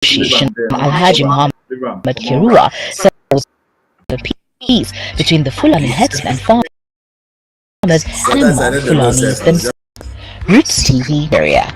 Association, Alhaji Muhammad Kirua, said there was a peace between the Fulani headsmen and farmers and Fulanis themselves. Roots TV area.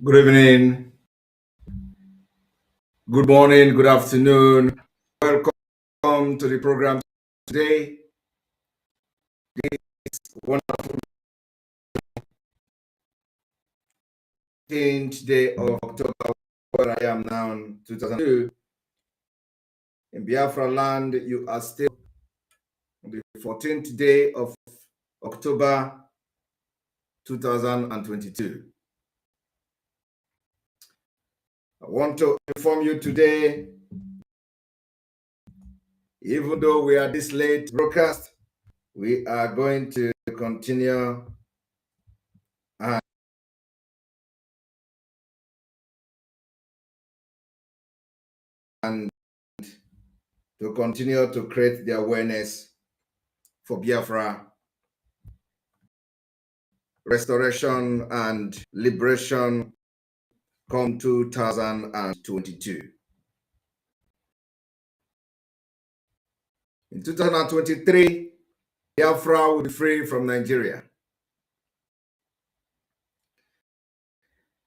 Good evening, good morning, good afternoon. Welcome to the program today. This wonderful 15th day of October, where I am now in 2002. In Biafra land, you are still on the 14th day of October 2022. I want to inform you today, even though we are this late broadcast, we are going to continue and to continue to create the awareness for Biafra restoration and liberation come 2022. In 2023, Biafra will be free from Nigeria.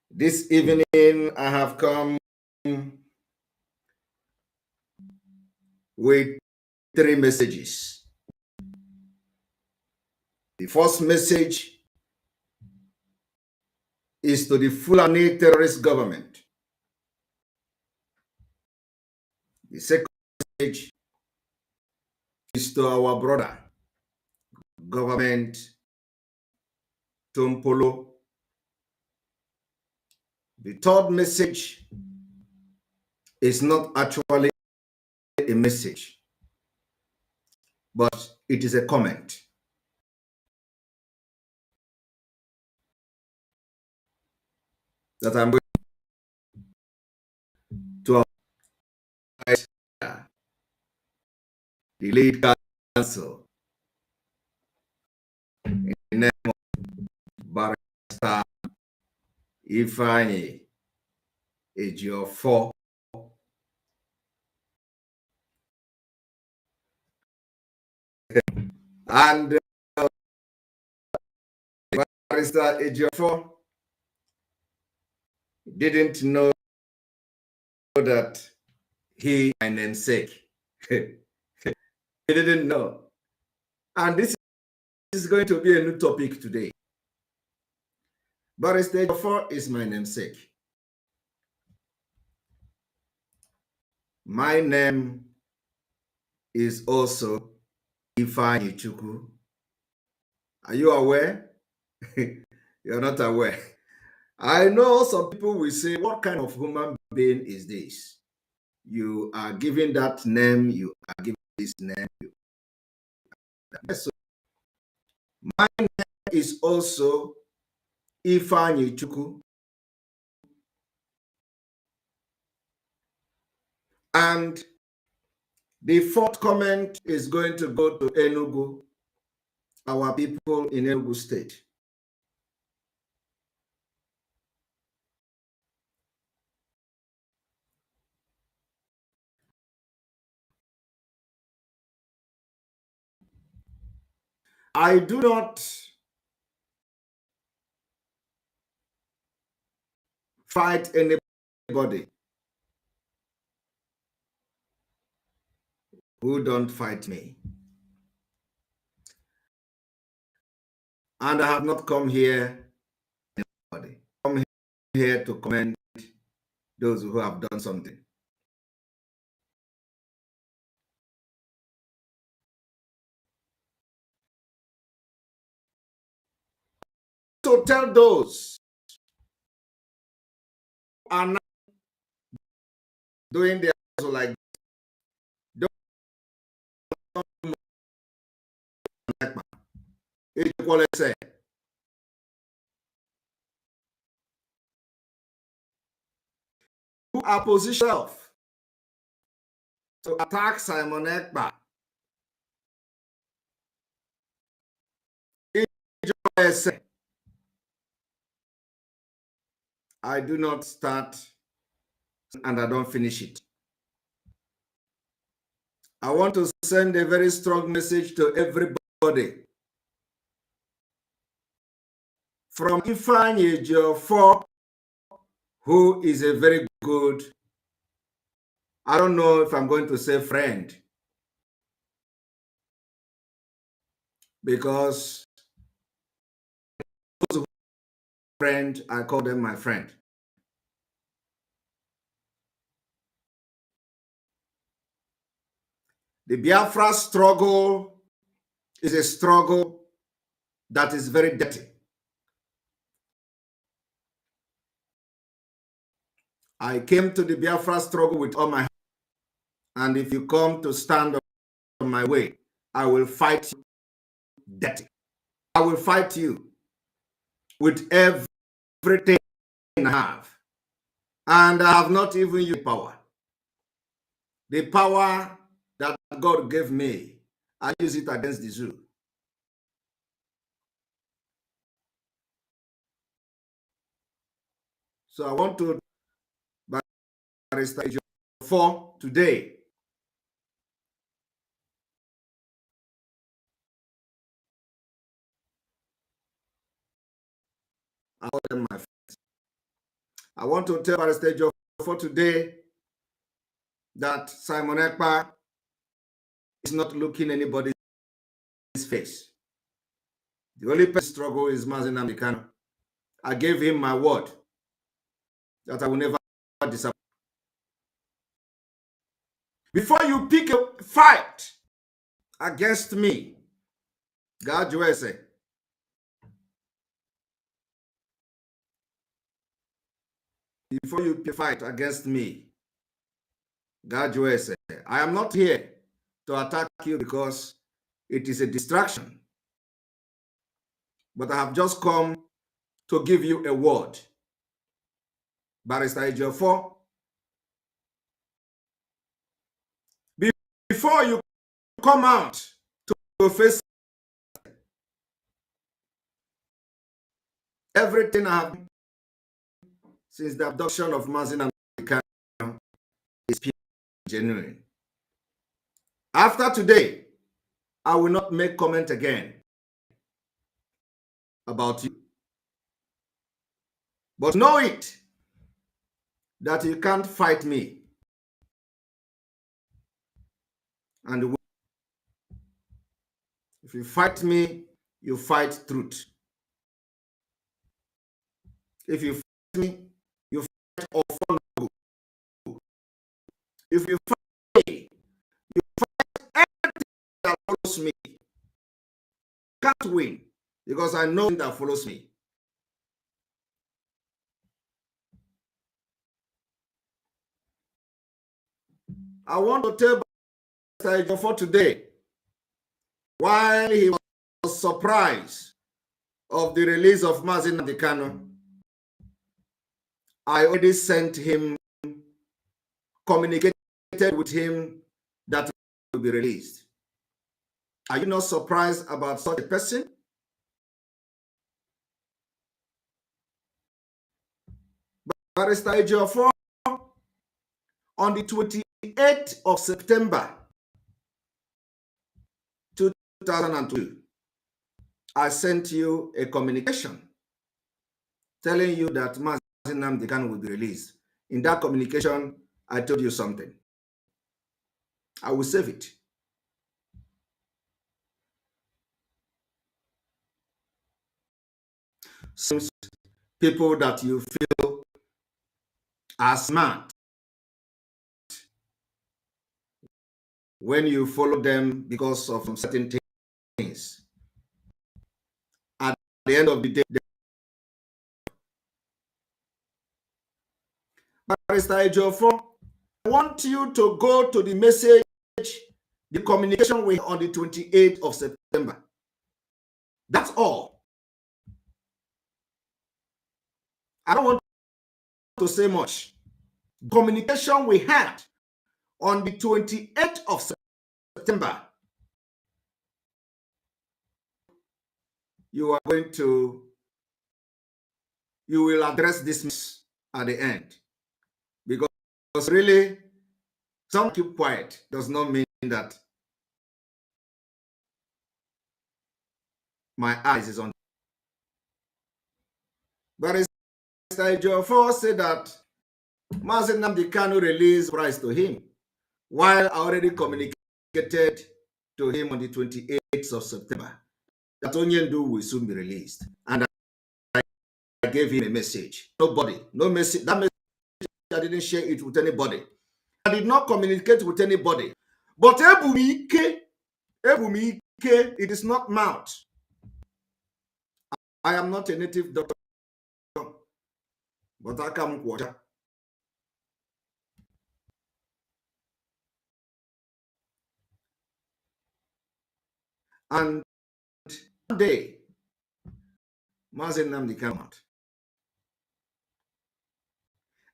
This evening, I have come with 3 messages. The first message is to the Fulani terrorist government. The second message is to our brother, government Tompolo. The third message is not actually a message. but it is a comment. That I'm going to the lead counsel in the name of Barrister Ifeanyi Ejiofor. And Barrister Ejiofor didn't know that he my namesake. He didn't know. And this is going to be a new topic today. Barrister Ejiofor is my namesake. My name is also Ifeanyi CHUKWU. Are you aware? You're not aware. I know some people will say, what kind of human being is this? You are giving that name, you are giving this name. So my name is also Ifeanyi CHUKWU. And the fourth comment is going to go to Enugu, our people in Enugu State. I do not fight anybody who don't fight me. And I have not come here, anybody. Come here to commend those who have done something. To tell those who are not doing their like say who are positioned yourself to attack Simon Ekpa. I do not start and I don't finish it. I want to send a very strong message to everybody. From Ifeanyi Ejiofor, who is a very good, I don't know if I'm going to say friend, because those who are friend, I call them my friend. The Biafra struggle is a struggle that is very dirty. I came to the Biafra struggle with all my heart. And if you come to stand on my way, I will fight you dirty. I will fight you with everything I have. And I have not even used power. The power that God gave me, I use it against the zoo. So I want to Barrister for today. I want to tell Barrister for today that Simon Ekpa is not looking anybody's face. The only person struggle is Mazi Nnamdi Kanu. I gave him my word that I will never disappoint. Before you pick a fight against me, God USA. Before you pick a fight against me, God USA. I am not here to attack you because it is a distraction. But I have just come to give you a word. Barrister Ejiofor, before you come out to face everything I have since the abduction of Mazin Kanu is genuine. After today, I will not make comment again about you. But know it, that you can't fight me. And if you fight me, you fight truth. If you fight me, you fight all. If you fight me, you fight everything that follows me. You can't win because I know that follows me. I want to tell Barrister Ejiofor today, while he was surprised of the release of Mazin Kanu, I already sent him, communicated with him that he will be released. Are you not surprised about such a person? Barrister Ejiofor, on the 28th of September 2002, I sent you a communication telling you that Mazin Kanu will be released. In that communication, I told you something. I will save it. Some people that you feel are smart, when you follow them because of some certain things, at the end of the day, Barrister Ejiofor, I want you to go to the message, the communication we had on the 28th of September. That's all. I don't want to say much. Communication we had on the 28th of September. You will address this at the end. Because really, some keep quiet does not mean that my eyes is on. Barrister Ejiofor said that Mazin Kanu released price to him, while I already communicated to him on the 28th of September that Onyendu will soon be released. And I gave him a message. Nobody, no message. That message, I didn't share it with anybody. I did not communicate with anybody. But Ebumike, it is not mouth. I am not a native doctor, but I come water. And one day, Mazin Kanu came out.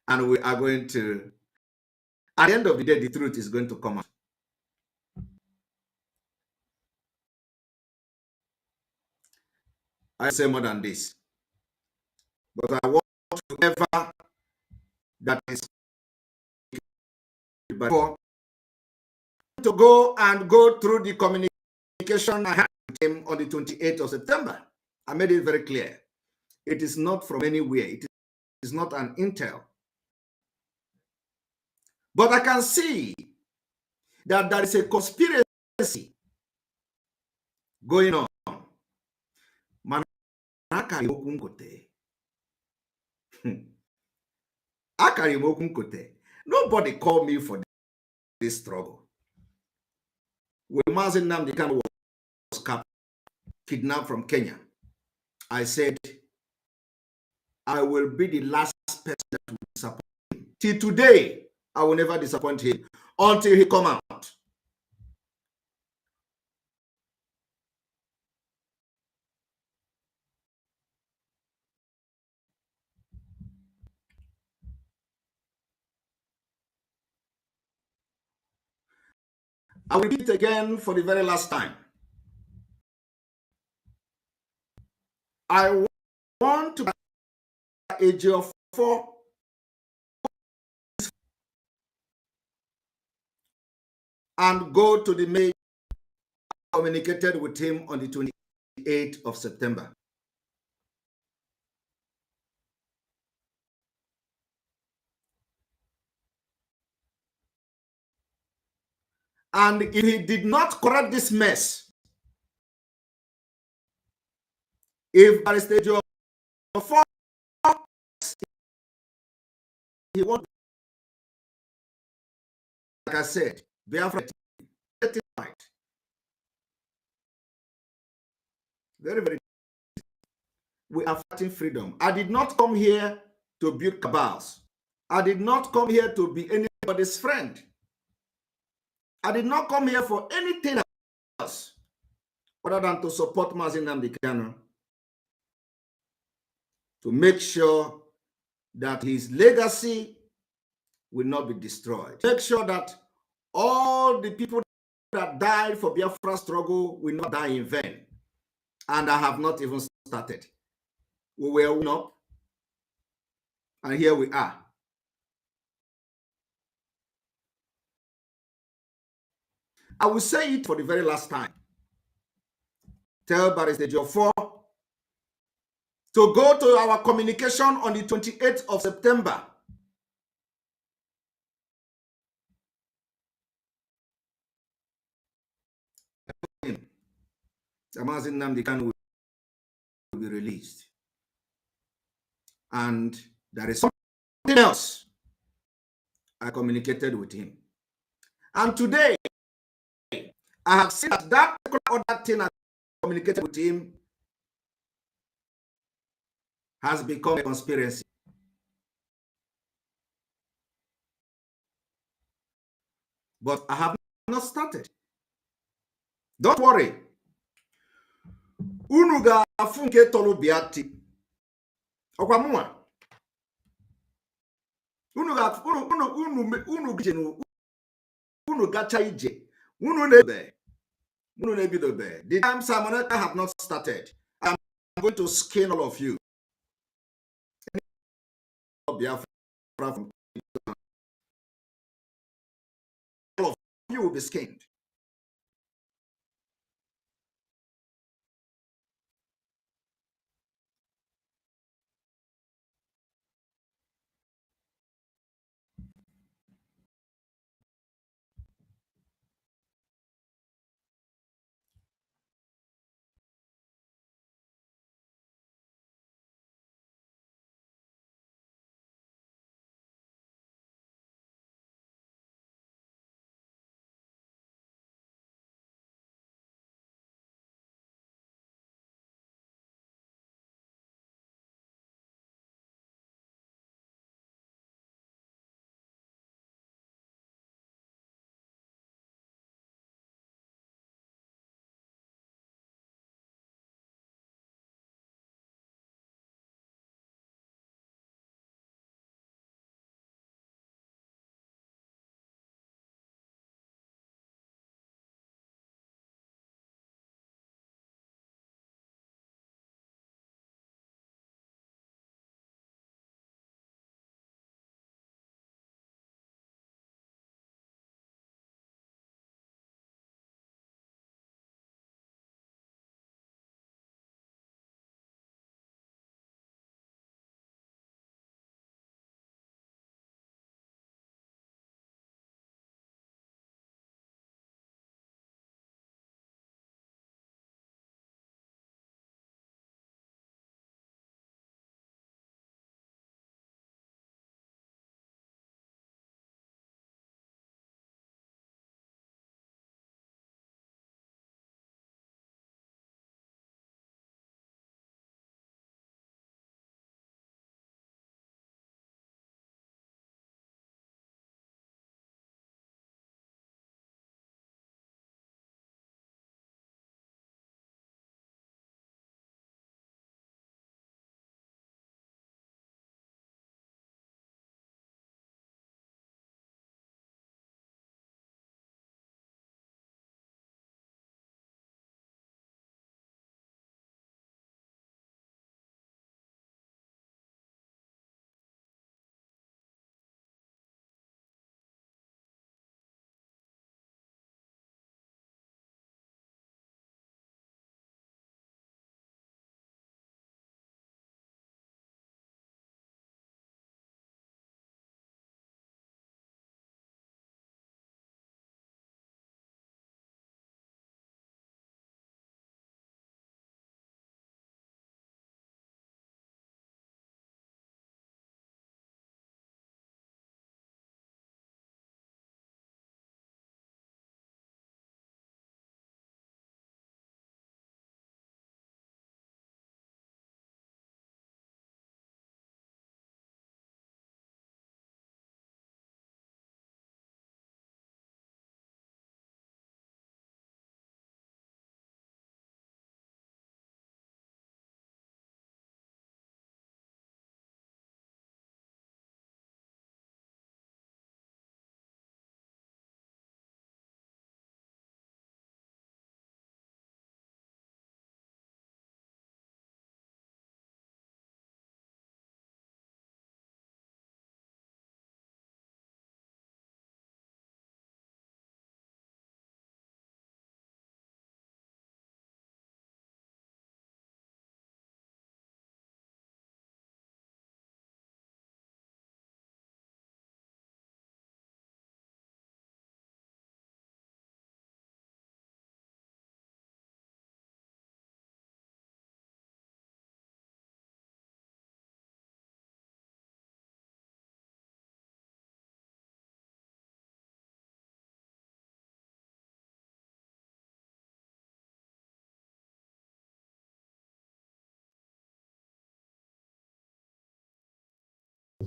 And we are going to, at the end of the day, the truth is going to come out. I say more than this. But I want whoever that is to go through the communication I had with him on the 28th of September. I made it very clear. It is not from anywhere. It is not an intel. But I can see that there is a conspiracy going on. Nobody called me for this struggle. When Mazin Kanu was kidnapped from Kenya, I said, I will be the last person that will disappoint him. Till today, I will never disappoint him until he come out. I will repeat it again for the very last time. I want to age of 4 and go to the mail. Communicated with him on the 28th of September. And if he did not correct this mess, if by the stage of 4 he won't, like I said, BIAFRA, get it right. Very, very. We are fighting freedom. I did not come here to build cabals. I did not come here to be anybody's friend. I did not come here for anything else other than to support Mazi Nnamdi Kanu, to make sure that his legacy will not be destroyed. Make sure that all the people that died for Biafra struggle will not die in vain. And I have not even started. We were woken up, and here we are. I will say it for the very last time. Tell Barrister Jofor to go to our communication on the 28th of September. Mazi Nnamdi Kanu will be released. And there is something else I communicated with him. And today, I have seen that other thing I communicated with him has become a conspiracy. But I have not started. Don't worry. Unu ga-afụ nke tolu biati. Ọkwa mụnwa. Unu gacha ije. Unu na-ebidobe. The time Simonetta have not started. I'm going to skin all of you. All of you will be skinned.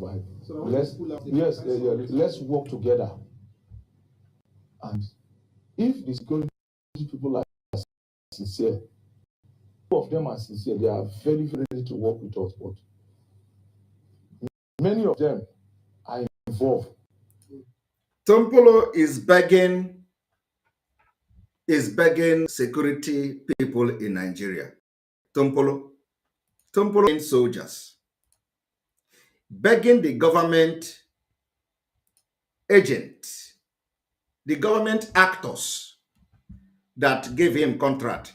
survive. So let's work together. And if the security people are sincere, two of them are sincere, they are very, very ready to work with us, but many of them are involved. Tompolo is begging security people in Nigeria. Tompolo and soldiers, begging the government agent, the government actors that gave him contract.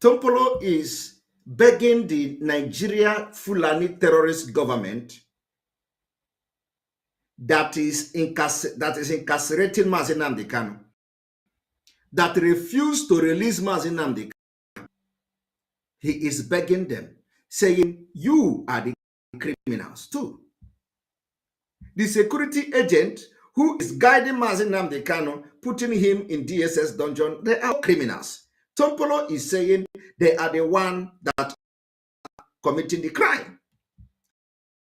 Tompolo is begging the Nigeria Fulani terrorist government that is incarcerating Mazi Nnamdi Kanu, that refused to release Mazi Nnamdi Kanu. He is begging them, saying, you are the criminals too. The security agent who is guiding Mazi Nnamdi Kanu, putting him in DSS dungeon, they are criminals. Tompolo is saying they are the one that are committing the crime.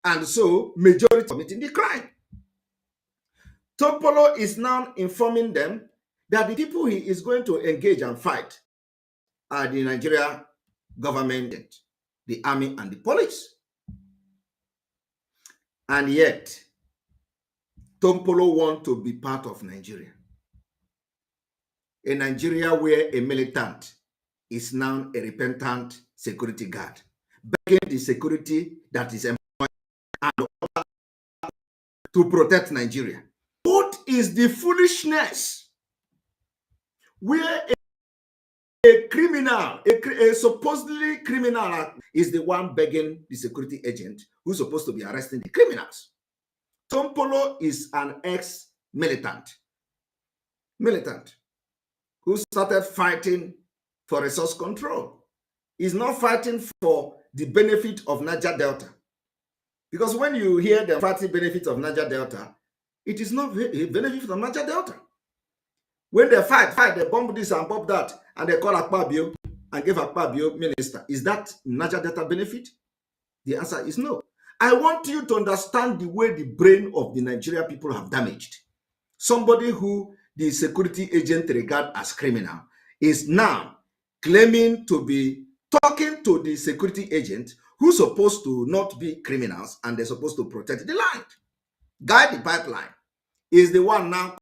And so, majority committing the crime. Tompolo is now informing them that the people he is going to engage and fight are the Nigeria government, the army, and the police. And yet, Tompolo wants to be part of Nigeria. A Nigeria where a militant is now a repentant security guard, begging the security that is employed to protect Nigeria. What is the foolishness where a criminal, a supposedly criminal is the one begging the security agent who's supposed to be arresting the criminals? Tompolo is an ex-militant who started fighting for resource control. He's not fighting for the benefit of Niger Delta. Because when you hear the fighting benefit of Niger Delta, it is not a benefit of Niger Delta. When they fight, they bomb this and bomb that, and they call Akpabio and give Akpabio minister. Is that Niger Delta benefit? The answer is no. I want you to understand the way the brain of the Nigeria people have damaged. Somebody who the security agent regard as criminal is now claiming to be talking to the security agent who's supposed to not be criminals and they're supposed to protect the land. Guide the pipeline is the one now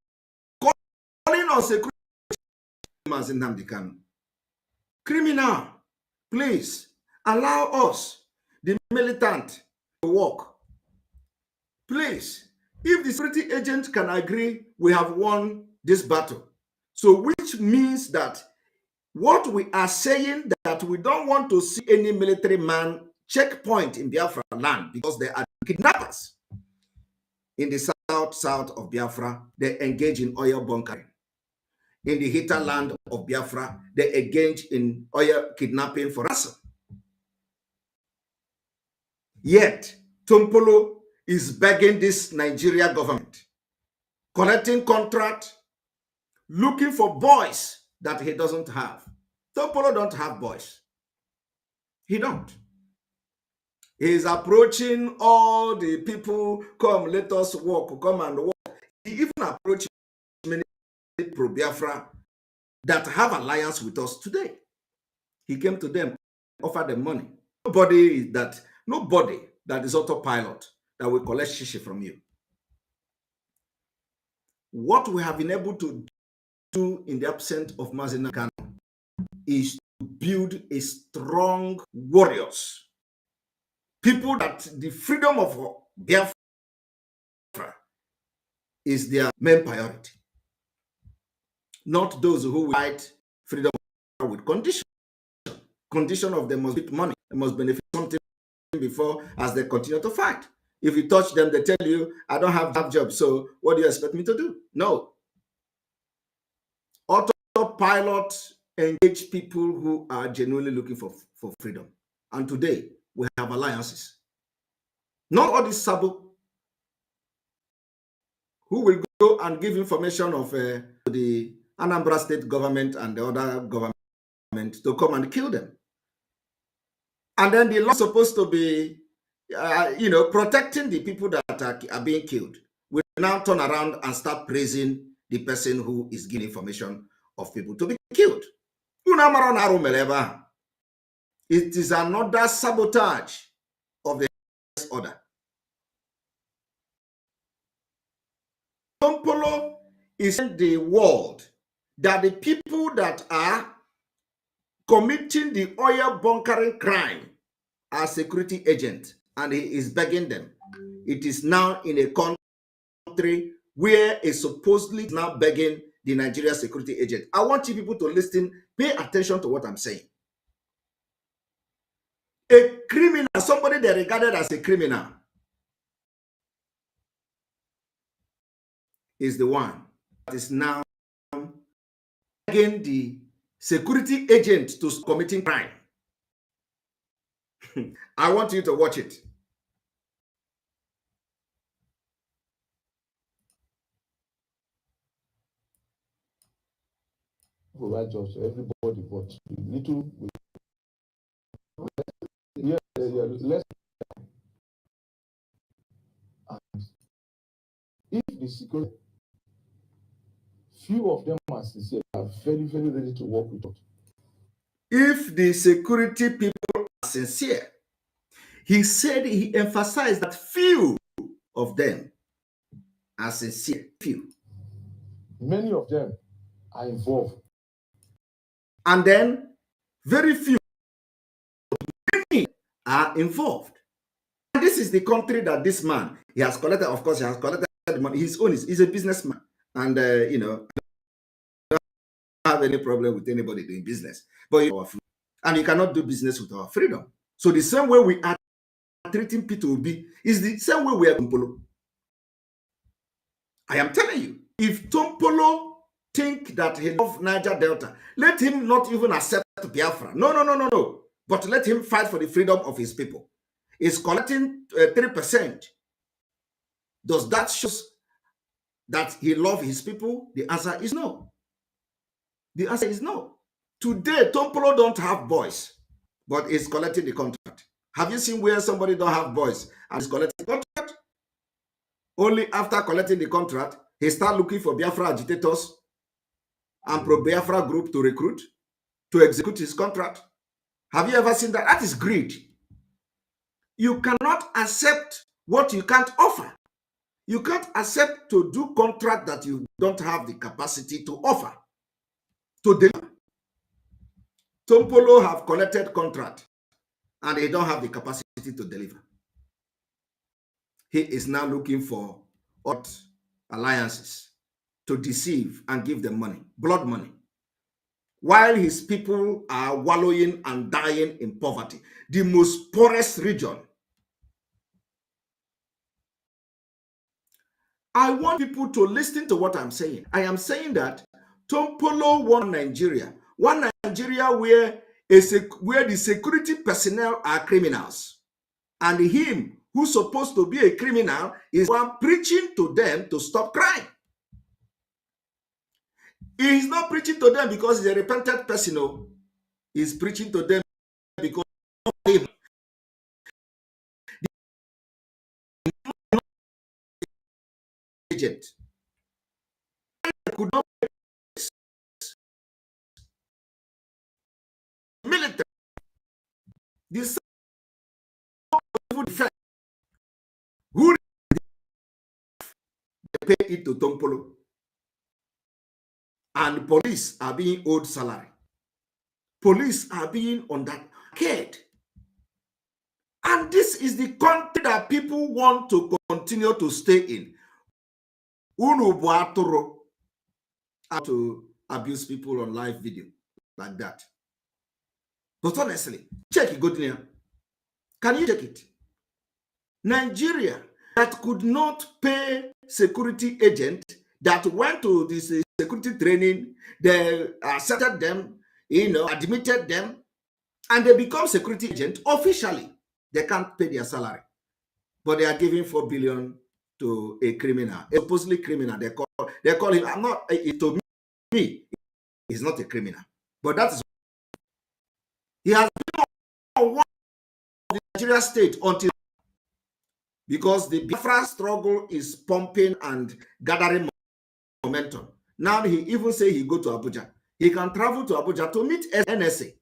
calling on security agents in Nnamdi Kanu. Criminal, please allow us, the militant, to work. Please, if the security agent can agree, we have won this battle. So which means that what we are saying that we don't want to see any military man checkpoint in Biafra land because they are kidnappers. In the south of Biafra, they engage in oil bunkering. In the hinterland of Biafra, they engage in oil kidnapping for ransom. Yet, Tompolo is begging this Nigeria government, collecting contract, looking for boys that he doesn't have. Tompolo don't have boys. He don't. He is approaching all the people, come, let us walk, come and walk. He even approached many pro-Biafra that have alliance with us today. He came to them, offered them money. Nobody that is autopilot that will collect shishi from you. What we have been able to do in the absence of Mazi Nnamdi Kanu is to build a strong warriors. People that the freedom of Biafra is their main priority. Not those who fight freedom with condition. Condition of them must get money, they must benefit something before as they continue to fight. If you touch them, they tell you, I don't have that job, so what do you expect me to do? No. Autopilot engage people who are genuinely looking for freedom. And today, we have alliances. Not all these Sabo who will go and give information of the Anambra state government and the other government to come and kill them. And then the law is supposed to be, protecting the people that are being killed. We now turn around and start praising the person who is giving information of people to be killed. It is another sabotage of the order. Tompolo is in the world that the people that are committing the oil bunkering crime are security agents, and he is begging them. It is now in a country where is supposedly now begging the Nigeria security agent. I want you people to listen, pay attention to what I'm saying. A criminal, somebody they regarded as a criminal, is the one that is now begging the security agent to committing crime. I want you to watch it. Provide jobs to everybody, but little. Yeah, less. And if the security, few of them are sincere, are very, very ready to work with us. If the security people are sincere, he said, he emphasized that few of them are sincere. Few. Many of them are involved. And then very few are involved. And this is the country that this man, he has collected, of course, he has collected the money. His own he's a businessman. And, I don't have any problem with anybody doing business. But and you cannot do business with our freedom. So the same way we are treating P2B is the same way we are Tompolo. I am telling you, if Tompolo think that he loves Niger Delta, let him not even accept Biafra. No. But let him fight for the freedom of his people. He's collecting 3%. Does that show that he loves his people? The answer is no. The answer is no. Today, Tompolo don't have boys, but is collecting the contract. Have you seen where somebody don't have boys and is collecting the contract? Only after collecting the contract, he start looking for Biafra agitators and pro-Biafra group to recruit, to execute his contract. Have you ever seen that? That is greed. You cannot accept what you can't offer. You can't accept to do contract that you don't have the capacity to offer, to deliver. Tompolo have collected contract and they don't have the capacity to deliver. He is now looking for alliances to deceive and give them money, blood money, while his people are wallowing and dying in poverty, the most poorest region. I want people to listen to what I'm saying. I am saying that Tompolo won Nigeria, where the security personnel are criminals, and him who's supposed to be a criminal is one preaching to them to stop crime. He is not preaching to them because he's a repentant person. No. He's preaching to them because of him. Agent could not military. This who pay it to Tompolo, and police are being owed salary. Police are being underpaid. And this is the country that people want to continue to stay in. To abuse people on live video like that. But honestly, check it, good news. Can you check it? Nigeria that could not pay security agent that went to this security training, they accepted them, admitted them, and they become security agent officially. They can't pay their salary, but they are giving 4 billion to a criminal, a supposedly criminal. They call him. I'm not. To me, he's not a criminal, but that is he has been on the Nigeria state until, because the Biafra struggle is pumping and gathering momentum. Now he even say he go to Abuja. He can travel to Abuja to meet NSA,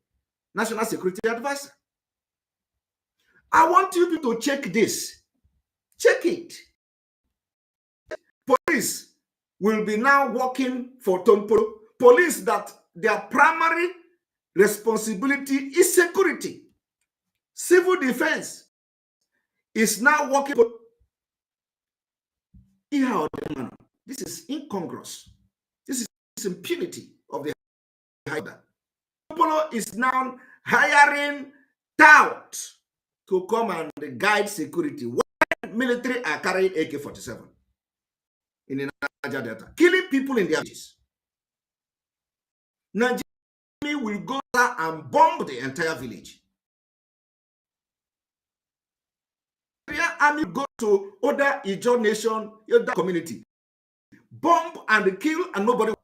National Security Advisor. I want you to check this. Check it. Police will be now working for Tompolo. Police that their primary responsibility is security. Civil defense is now working for. This is incongruous. This is impunity of the hider. Tompolo is now hiring tout to come and guide security. When military are carrying AK-47 in the Niger Delta, killing people in their villages. Nigeria will go there and bomb the entire village. Nigeria army will go to other Ijaw nation, other community, bomb and kill, and nobody.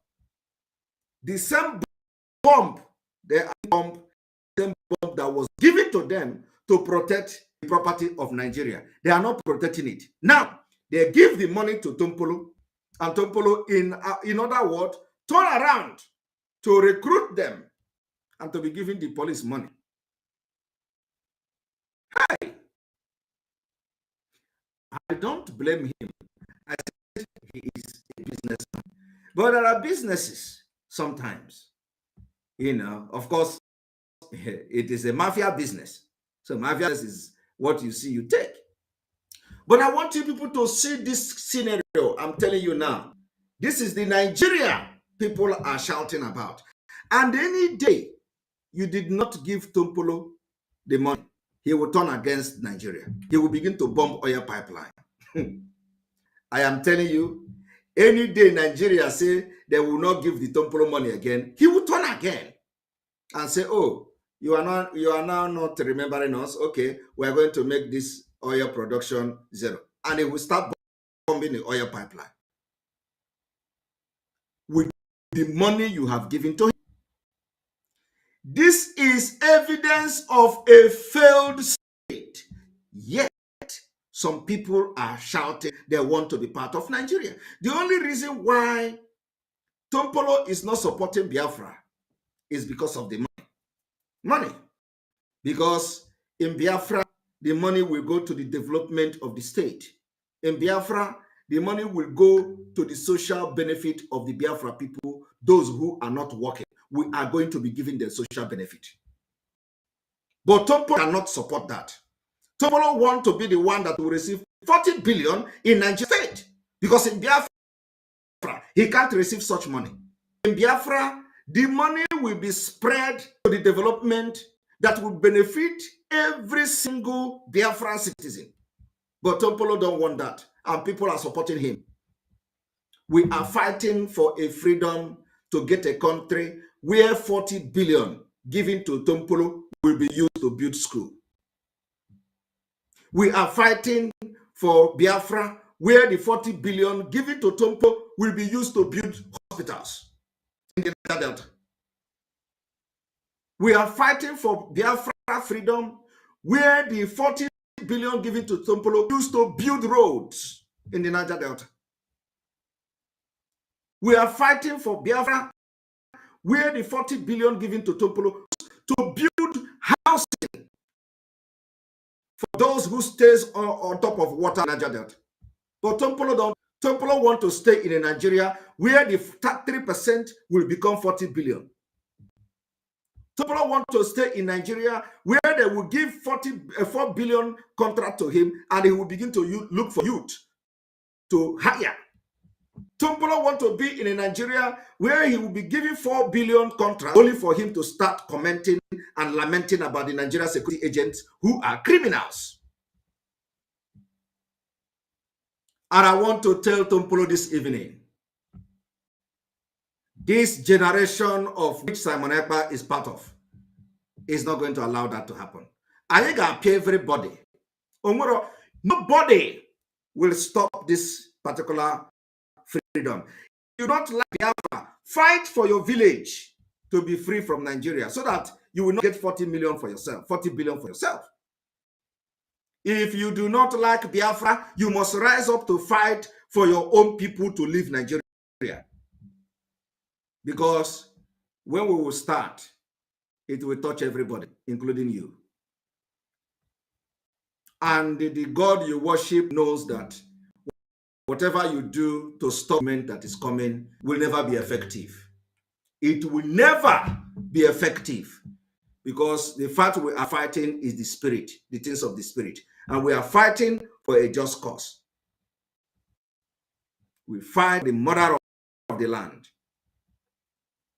The same bomb, the bomb that was given to them to protect the property of Nigeria. They are not protecting it. Now, they give the money to Tompolo, and Tompolo, in other words, turn around to recruit them and to be giving the police money. Hi. I don't blame him. I said he is a businessman. But there are businesses sometimes. Of course, it is a mafia business. So mafia is what you see, you take. But I want you people to see this scenario. I'm telling you now. This is the Nigeria people are shouting about. And any day you did not give Tompolo the money, he will turn against Nigeria. He will begin to bomb oil pipeline. I am telling you, any day Nigeria say they will not give the Tompolo money again, he will turn again and say, oh, you are now not remembering us. Okay, we are going to make this oil production zero. And he will start bombing the oil pipeline with the money you have given to him. This is evidence of a failed state. Yet, some people are shouting they want to be part of Nigeria. The only reason why Tompolo is not supporting Biafra is because of the money. Because in Biafra, the money will go to the development of the state. In Biafra, the money will go to the social benefit of the Biafra people, those who are not working. We are going to be giving them social benefit. But Tompolo cannot support that. Tompolo wants to be the one that will receive 40 billion in Nigeria state. Because in Biafra, he can't receive such money. In Biafra, the money will be spread to the development that will benefit every single Biafran citizen. But Tompolo don't want that, and people are supporting him. We are fighting for a freedom to get a country where 40 billion given to Tompolo will be used to build school. We are fighting for Biafra, where the 40 billion given to Tompolo will be used to build hospitals in the Delta. We are fighting for Biafra freedom, where the 40 billion given to Tompolo used to build roads in the Niger Delta. We are fighting for Biafra, where the 40 billion given to Tompolo to build housing for those who stays on top of water in Niger Delta. But Tompolo want to stay in a Nigeria where the 3% will become 40 billion. Tompolo want to stay in Nigeria where they will give 4 billion contract to him, and he will begin to look for youth to hire. Tompolo want to be in a Nigeria where he will be giving 4 billion contract only for him to start commenting and lamenting about the Nigeria security agents who are criminals. And I want to tell Tompolo this evening, this generation of which Simon Ekpa is part of is not going to allow that to happen. I gotta pay everybody. Nobody will stop this particular freedom. You don't like Biafra, fight for your village to be free from Nigeria so that you will not get 40 million for yourself, 40 billion for yourself. If you do not like Biafra, you must rise up to fight for your own people to leave Nigeria. Because when we will start, it will touch everybody, including you. And the God you worship knows that whatever you do to stop that is coming will never be effective. It will never be effective, because the fight we are fighting is the spirit, the things of the spirit. And we are fighting for a just cause. We fight the mother of the land.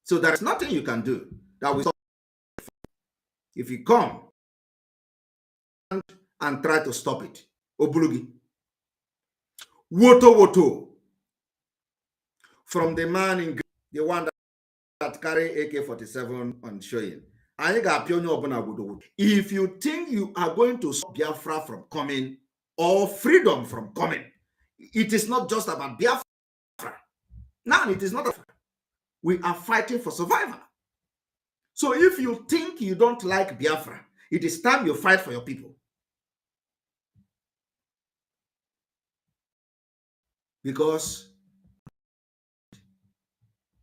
So there is nothing you can do that will stop. If you come and try to stop it, Obulugi. Woto woto. From the man in the one that carry AK-47 on showing. If you think you are going to stop Biafra from coming or freedom from coming, it is not just about Biafra. Now it is not. We are fighting for survival. So if you think you don't like Biafra, it is time you fight for your people. Because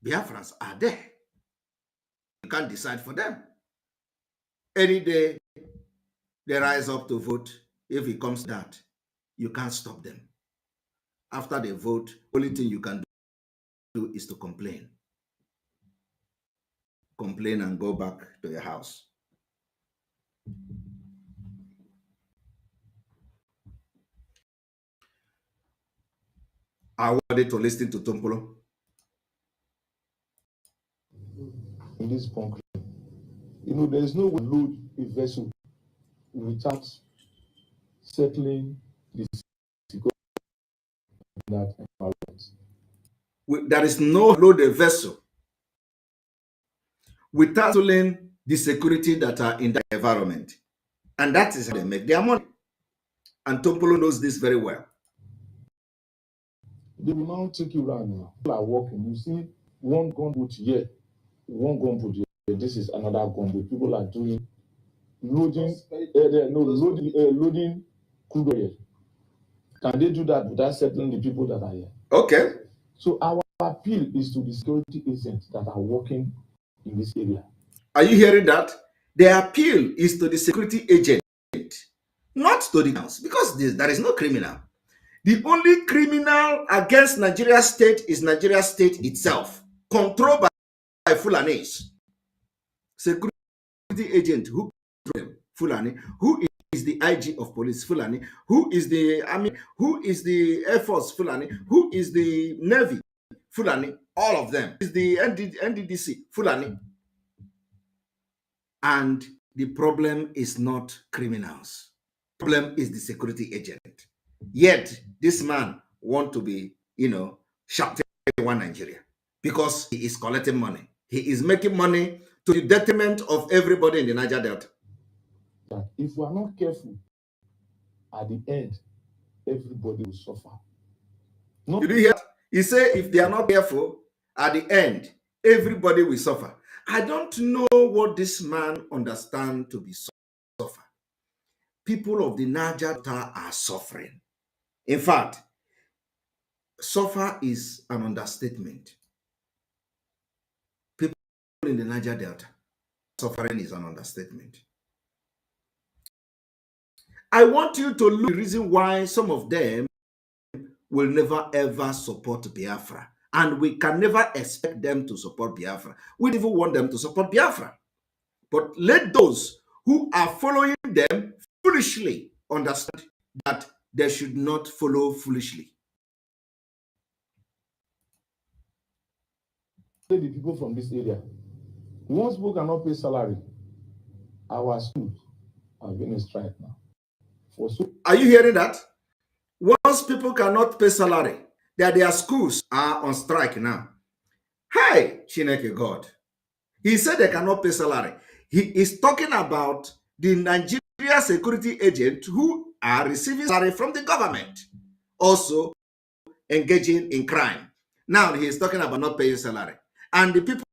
Biafrans are there. You can't decide for them. Any day they rise up to vote. If it comes to that, you can't stop them. After they vote, only thing you can do is to complain. Complain and go back to your house. Are we ready to listen to Tompolo? In this concrete, there is no way to load a vessel without settling the security in that environment. There is no load a vessel without settling the security that are in the environment. And that is how they make their money. And Tompolo knows this very well. They will now take you around now. People are walking. You see one gun put here, one gun put here. This is another gun. The people are doing loading, loading crude oil. Can they do that without settling the people that are here? Okay. So our appeal is to the security agents that are working in this area. Are you hearing that? The appeal is to the security agent, not to the house, because there is no criminal. The only criminal against Nigeria state is Nigeria state itself, controlled by Fulanis. Security agent who Fulani, who is the IG of police Fulani, who is the army, who is the Air Force Fulani, who is the Navy Fulani, all of them is the NDDC Fulani. And the problem is not criminals. The problem is the security agent. Yet this man want to be, shouting one Nigeria because he is collecting money. He is making money to the detriment of everybody in the Niger Delta. That if we are not careful, at the end, everybody will suffer. Did you hear? He said if they are not careful, at the end, everybody will suffer. I don't know what this man understands to be suffer. People of the Niger Delta are suffering. In fact, suffer is an understatement. People in the Niger Delta, suffering is an understatement. I want you to look at the reason why some of them will never ever support Biafra. And we can never expect them to support Biafra. We don't even want them to support Biafra. But let those who are following them foolishly understand that they should not follow foolishly. The people from this area, once people cannot pay salary, our schools are being in strike now. Are you hearing that? Once people cannot pay salary, their schools are on strike now. Hey, Chineke God. He said they cannot pay salary. He is talking about the Nigeria security agent who are receiving salary from the government, also engaging in crime. Now he is talking about not paying salary. And the people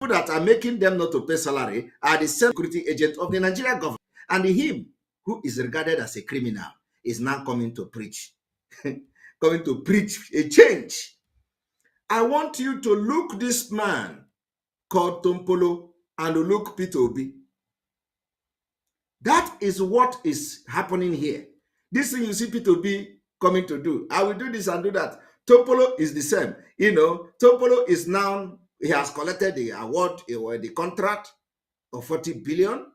that are making them not to pay salary are the same security agent of the Nigerian government. And him, who is regarded as a criminal, is now coming to preach, coming to preach a change. I want you to look this man called Tompolo and look Peter Obi. That is what is happening here. This thing you see Peter Obi coming to do. I will do this and do that. Tompolo is the same. You know, Tompolo is now, he has collected the award, the contract of 40 billion.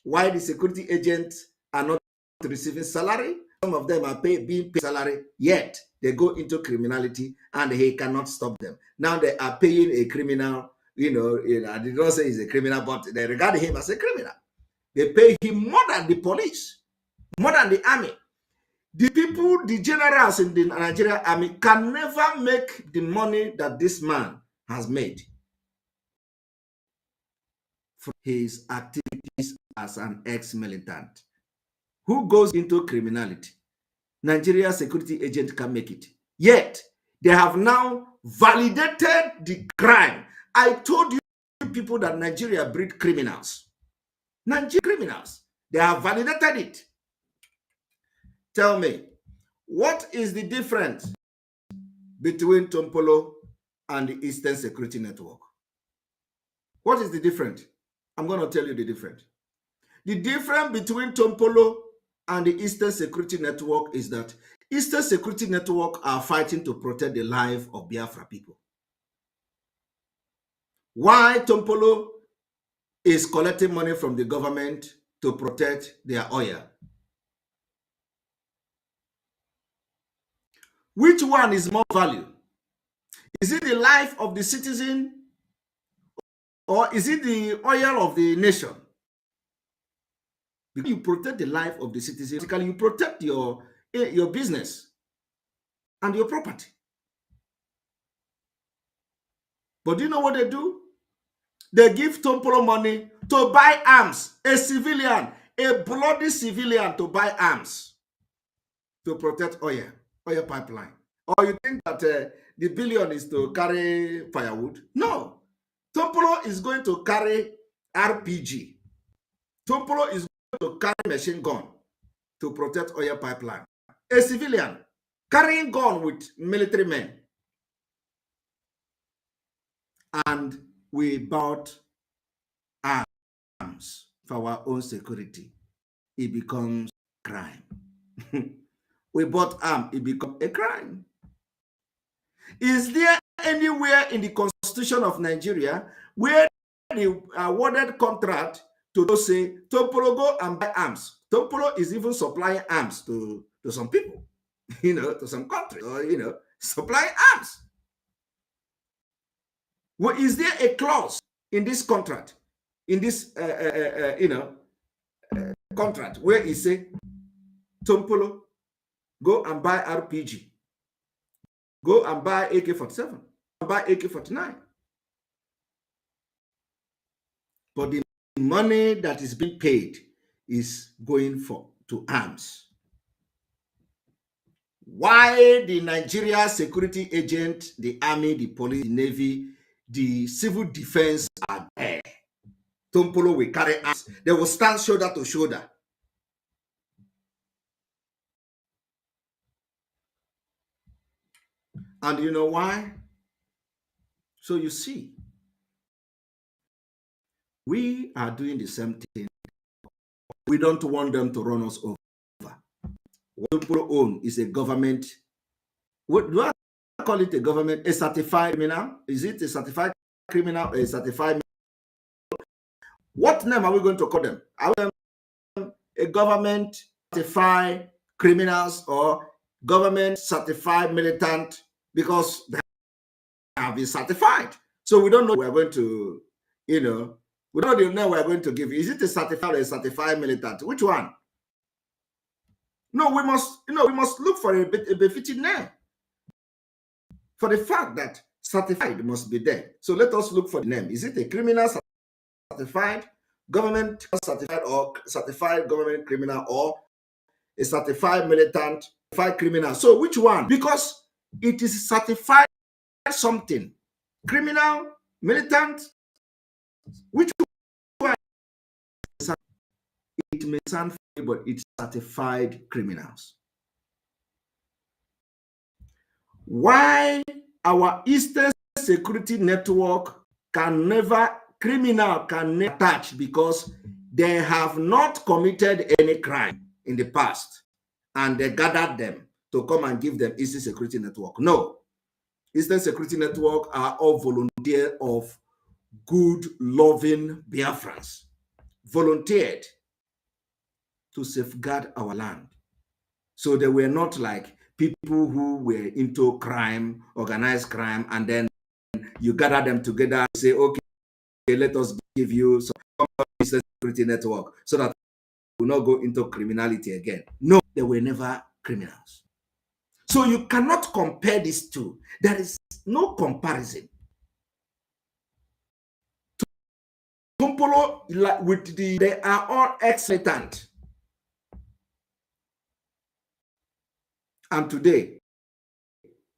Why the security agents are not receiving salary? Some of them are being paid salary, yet they go into criminality and he cannot stop them. Now they are paying a criminal, I did not say he's a criminal, but they regard him as a criminal. They pay him more than the police, more than the army. The people, the generals in the Nigerian army can never make the money that this man has made from his activities as an ex-militant. Who goes into criminality? Nigeria security agent can make it. Yet, they have now validated the crime. I told you people that Nigeria breed criminals. Nigerian criminals. They have validated it. Tell me, what is the difference between Tompolo and the Eastern Security Network? What is the difference? I'm going to tell you the difference. The difference between Tompolo and the Eastern Security Network is that Eastern Security Network are fighting to protect the life of Biafra people. Why Tompolo is collecting money from the government to protect their oil? Which one is more value? Is it the life of the citizen, or is it the oil of the nation? Because you protect the life of the citizen, you protect your business and your property. But do you know what they do? They give Tompolo money to buy arms, a civilian, a bloody civilian, to buy arms to protect oil pipeline. Or you think that the billion is to carry firewood? No. Tompolo is going to carry RPG. Tompolo is going to carry machine gun to protect oil pipeline. A civilian carrying gun with military men. And we bought arms for our own security. It becomes crime. We bought arms, it becomes a crime. Is there anywhere in the Constitution of Nigeria where the awarded contract to say, Tompolo, go and buy arms? Tompolo is even supplying arms to some people, to some countries, or, supplying arms. Well, is there a clause in this contract, in this, contract, where it say, Tompolo, go and buy RPG, go and buy AK-47, buy AK-49. But the money that is being paid is going to arms. Why the Nigeria security agent, the army, the police, the navy, the civil defense are there? Tompolo will carry arms. They will stand shoulder to shoulder. And you know why? So you see, we are doing the same thing. We don't want them to run us over. What Tompolo own is a government. What do I call it? A government? A certified criminal? Is it a certified criminal or a certified? What name are we going to call them? Are we a government certified criminals or government certified militant? Because they have been certified. So we don't know we're going to, we don't know we're going to give. Is it a certified or a certified militant? Which one? No, we must look for a befitting name. For the fact that certified must be there. So let us look for the name. Is it a criminal certified, government certified, or certified government criminal, or a certified militant, certified criminal? So which one? Because it is certified something. Criminal, militant, which one? It may sound funny, but it's certified criminals. why our Eastern Security Network criminal can never attach, because they have not committed any crime in the past, and they gathered them to come and give them Eastern Security Network. No. Eastern Security Network are all volunteers of good, loving Biafrans, volunteered to safeguard our land. So they were not like people who were into crime, organized crime, and then you gather them together and say, okay, let us give you some security network so that we will not go into criminality again. No, they were never criminals. So you cannot compare these two. There is no comparison. Tumpolo, they are all excellent. And today,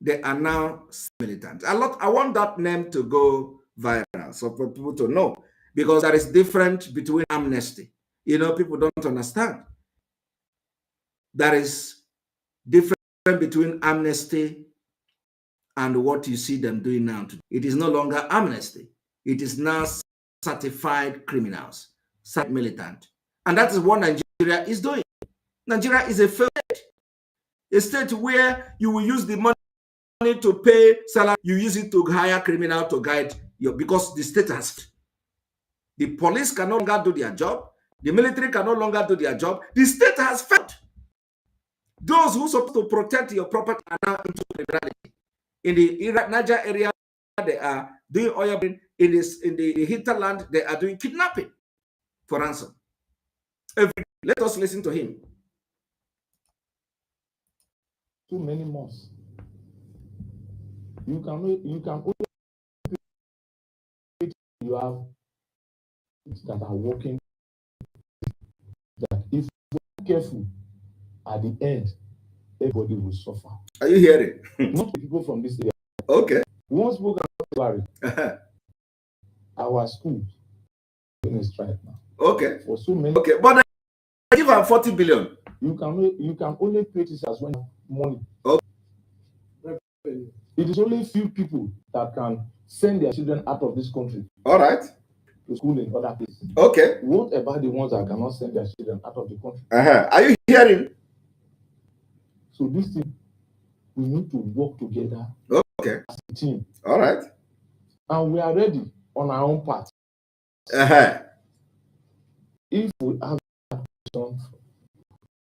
they are now militant. I want that name to go viral so for people to know, because there is difference between amnesty. You know, people don't understand. There is difference between amnesty and what you see them doing now. It is no longer amnesty. It is now certified criminals, certified militant. And that is what Nigeria is doing. Nigeria is a failed state. A state where you will use the money to pay salary, you use it to hire criminal to guide you, because the state has. The police can no longer do their job. The military can no longer do their job. The state has failed. Those who are supposed to protect your property are now into criminality. In the Niger area, they are doing oil. In the hinterland, they are doing kidnapping for ransom. Let us listen to him. Too many months. You can only you have that are working, that if we're careful, at the end, everybody will suffer. Are you hearing? Not people from this area. Okay. We once spoke about our schools in a strike now. Okay. For so many. Okay, but I give her 40 billion. You can only pay this as when money. Okay. It is only few people that can send their children out of this country. All right. To school in other places. Okay. What about the ones that cannot send their children out of the country? Are you hearing? So this thing, we need to work together. Okay. As a team. All right. And we are ready on our own part. If we have from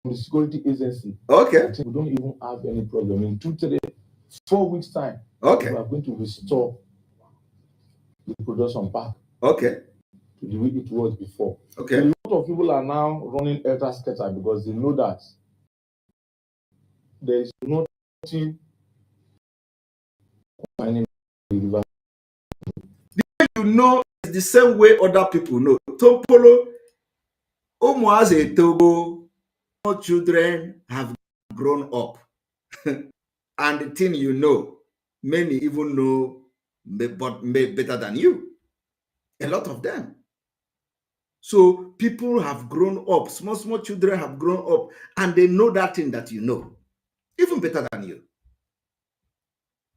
the security agency, okay, I think we don't even have any problem. In 2, 3, 4 weeks time, okay, we are going to restore the production back. Okay. To the way it was before. Okay. So a lot of people are now running helter-skelter because they know that there is nothing concerning the river. You know, it's the same way other people know. Tompolo, Omoaze Togo, children have grown up. And the thing you know, many even know but better than you. A lot of them. So people have grown up, small children have grown up, and they know that thing that you know, even better than you.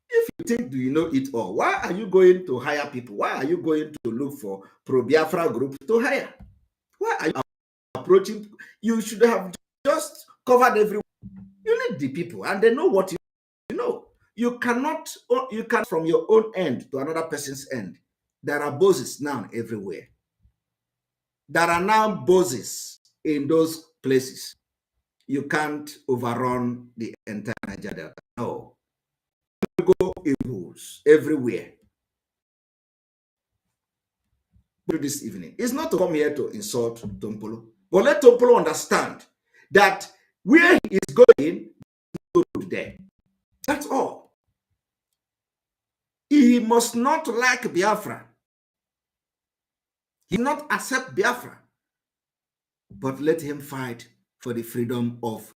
If you think, do you know it all, why are you going to hire people? Why are you going to look for pro-Biafra group to hire? Why are you approaching? You should have just covered everyone. You need the people, and they know what you know. You cannot from your own end to another person's end. There are bosses now everywhere. There are now bosses in those places. You can't overrun the entire Niger Delta. No. You go evils everywhere. This evening. It's not to come here to insult Tompolo, but let Tompolo understand that where he is going, go there. That's all. He must not like Biafra. He not accept Biafra, but let him fight for the freedom of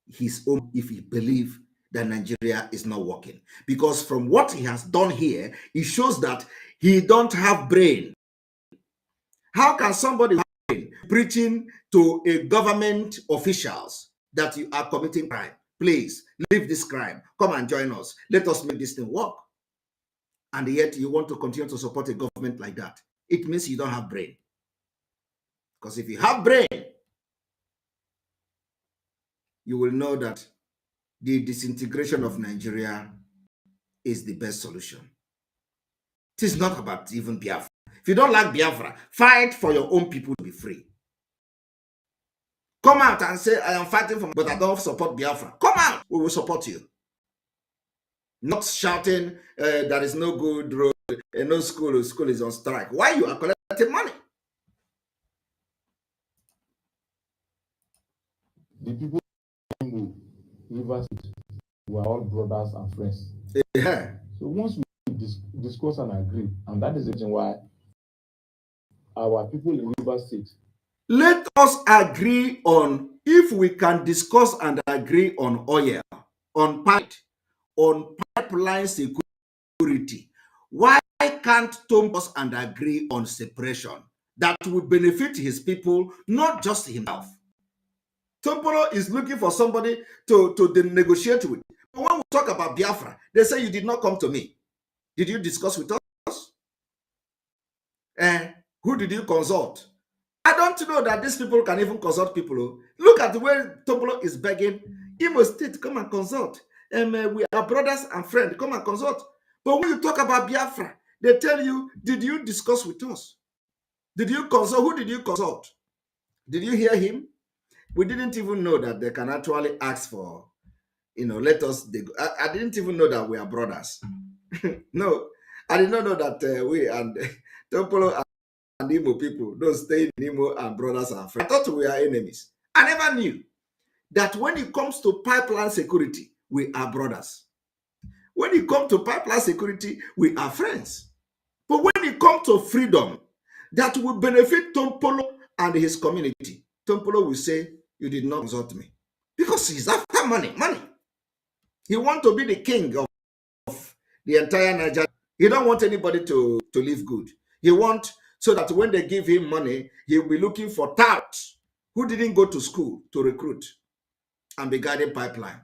his own if he believes that Nigeria is not working. Because from what he has done here, it shows that he don't have brain. How can somebody preaching to a government officials that you are committing crime? Please leave this crime. Come and join us. Let us make this thing work. And yet you want to continue to support a government like that. It means you don't have brain. Because if you have brain, you will know that the disintegration of Nigeria is the best solution. It is not about even Biafra. If you don't like Biafra, fight for your own people to be free. Come out and say, I am fighting for, but I don't support Biafra. Come out, we will support you. Not shouting, there is no good road, no school is on strike. Why you are collecting money? The people in Rivers were all brothers and friends. Yeah. So once we discuss and agree, and that is the reason why our people in Rivers State. Let us agree on, if we can discuss and agree on oil, on pipeline security. Why can't Thomas and agree on separation that will benefit his people, not just himself? Tompolo is looking for somebody to negotiate with. But when we talk about Biafra, they say you did not come to me. Did you discuss with us? Who did you consult? I don't know that these people can even consult people. Look at the way Tompolo is begging Imo State, come and consult. We are brothers and friends, come and consult. But when you talk about Biafra, they tell you, did you discuss with us? Did you consult? Who did you consult? Did you hear him? We didn't even know that they can actually ask for, let us. I didn't even know that we are brothers. No, I did not know that we and Tompolo and Imo people don't stay in Imo and brothers and friends. I thought we are enemies. I never knew that when it comes to pipeline security, we are brothers. When it comes to pipeline security, we are friends. But when it comes to freedom, that will benefit Tompolo and his community, Tompolo will say, you did not consult me. Because he's after money. He wants to be the king of the entire Nigeria. He don't want anybody to live good. He wants so that when they give him money, he'll be looking for touts who didn't go to school to recruit and be guiding pipeline.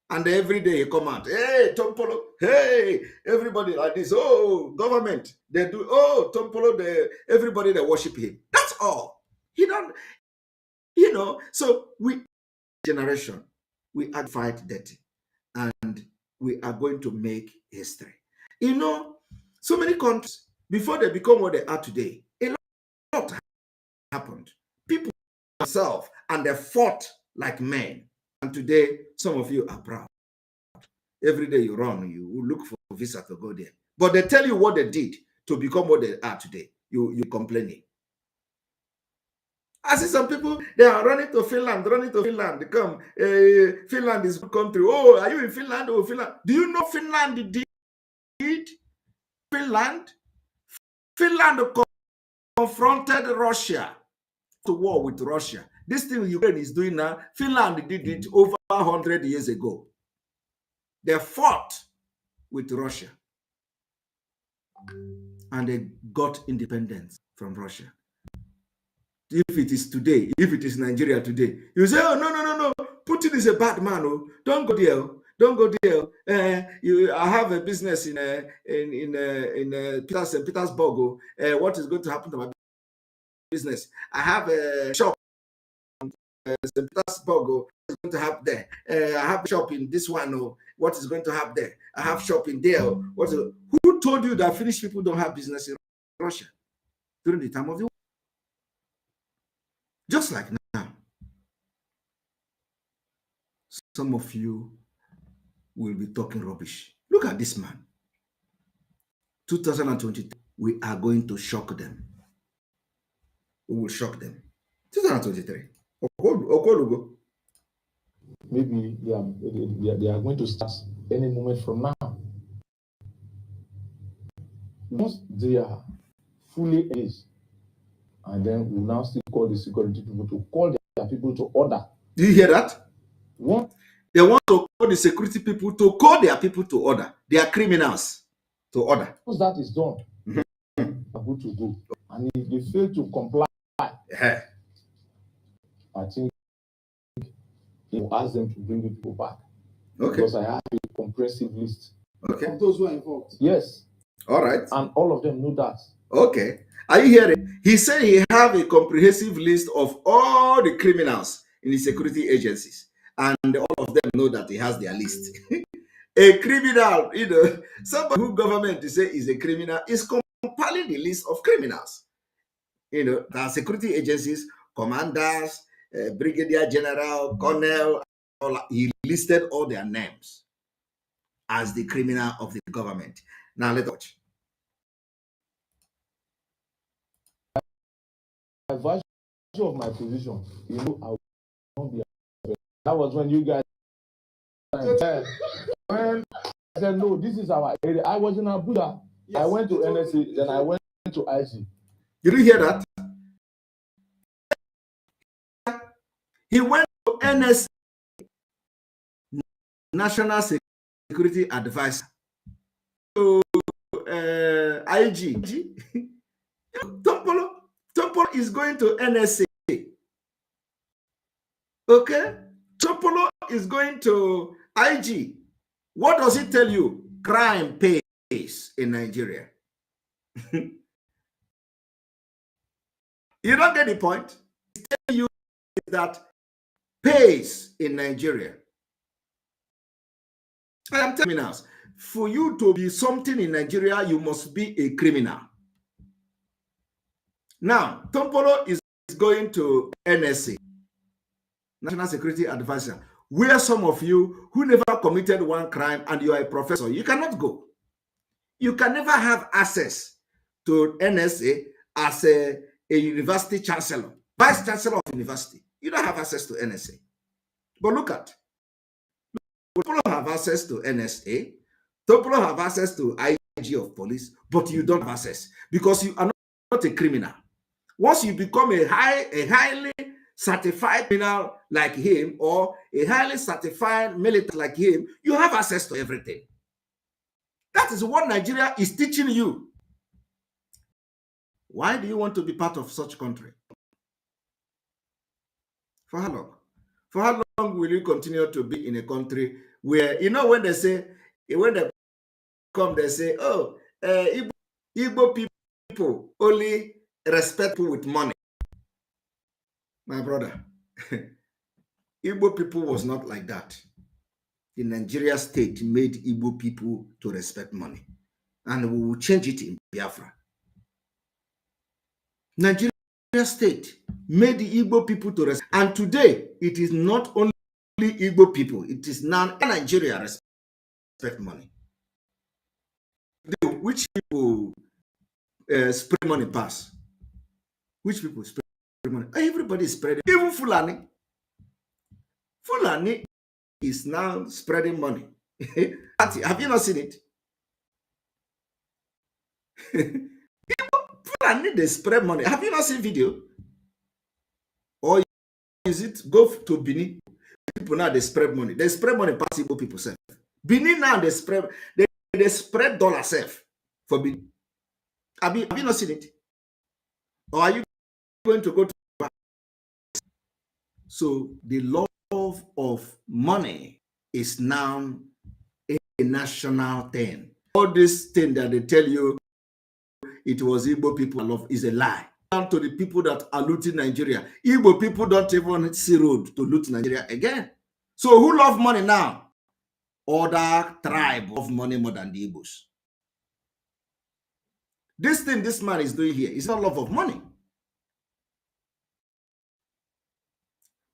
And every day he come out, hey, Tompolo, hey, everybody like this, oh, government, they do, oh, Tompolo, everybody, they worship him. That's all. He don't, so we, generation, we are fight dirty and we are going to make history. So many countries, before they become what they are today, a lot happened. People themselves, and they fought like men. And today, some of you are proud. Every day you run, you look for a visa to go there. But they tell you what they did to become what they are today. You complaining. I see some people, they are running to Finland. They come, Finland is a good country. Oh, are you in Finland? Oh, Finland. Do you know Finland did? Finland confronted Russia to war with Russia. This thing Ukraine is doing now, Finland did it over 100 years ago. They fought with Russia and they got independence from Russia. If it is today, if it is Nigeria today, you say, oh, no. Putin is a bad man. Oh, don't go there. Don't go there. I have a business in St. Petersburg. What is going to happen to my business? I have a shop in St. Petersburg. What is going to happen there? I have a shop in this one. Oh, what is going to happen there? I have shop in there. Who told you that Finnish people don't have business in Russia during the time of the war? Just like now, some of you will be talking rubbish. Look at this man. 2023, we are going to shock them. We will shock them. 2023. Maybe they are going to start any moment from now. Once they are fully engaged, and then we now still call the security people to call their people to order. Do you hear that? What? They want to call the security people to call their people to order. They are criminals to order. Once that is done, they are good to go. And if they fail to comply, I think he will ask them to bring the people back. Okay. Because I have a comprehensive list. Okay. Of those who are involved. Yes. All right. And all of them know that. Okay. Are you hearing? He said he have a comprehensive list of all the criminals in the security agencies, and all of them know that he has their list. A criminal, somebody who government to say is a criminal is compiling the list of criminals. The security agencies, commanders, brigadier general, colonel, he listed all their names as the criminal of the government. Now let's watch. By virtue of my position, I will not be afraid. That was when you guys when I said no, this is our area. I was in Abuja. Yes, I went to NSA, then I went to IG. Did you hear that? He went to NSA, National Security Advisor, to IG. Tompolo is going to NSA. Okay? Tompolo is going to IG. What does it tell you? Crime pays in Nigeria. You don't get the point? It's telling you that pays in Nigeria. I am telling you now, for you to be something in Nigeria, you must be a criminal. Now, Tompolo is going to NSA, National Security Advisor, where some of you who never committed one crime and you are a professor, you cannot go. You can never have access to NSA as a university chancellor, vice chancellor of university. You don't have access to NSA. But look at, Tompolo have access to NSA, Tompolo have access to IG of police, but you don't have access because you are not a criminal. Once you become a highly certified criminal like him, or a highly certified militant like him, you have access to everything. That is what Nigeria is teaching you. Why do you want to be part of such country? For how long? For how long will you continue to be in a country where, when they say, when they come, they say, oh, Igbo people only respect people with money. My brother, Igbo people was not like that. The Nigeria state made Igbo people to respect money. And we will change it in Biafra. Nigeria state made the Igbo people to respect. And today, it is not only Igbo people, it is now Nigeria respect money. Which people spread money pass? Which people spread money? Everybody is spreading. Even Fulani. Fulani is now spreading money. Have you not seen it? Fulani, they spread money. Have you not seen video? Or is it go to Benin? People now, they spread money. They spread money past Igbo people self. Benin now, they spread dollar self for Benin. Have you not seen it? Or are you going to go to? So the love of money is now a national thing. All this thing that they tell you it was Igbo people love is a lie. Down to the people that are looting Nigeria. Igbo people don't even see road to loot Nigeria again. So who love money now? Other tribe of money more than the Igbos. This thing this man is doing here is not love of money.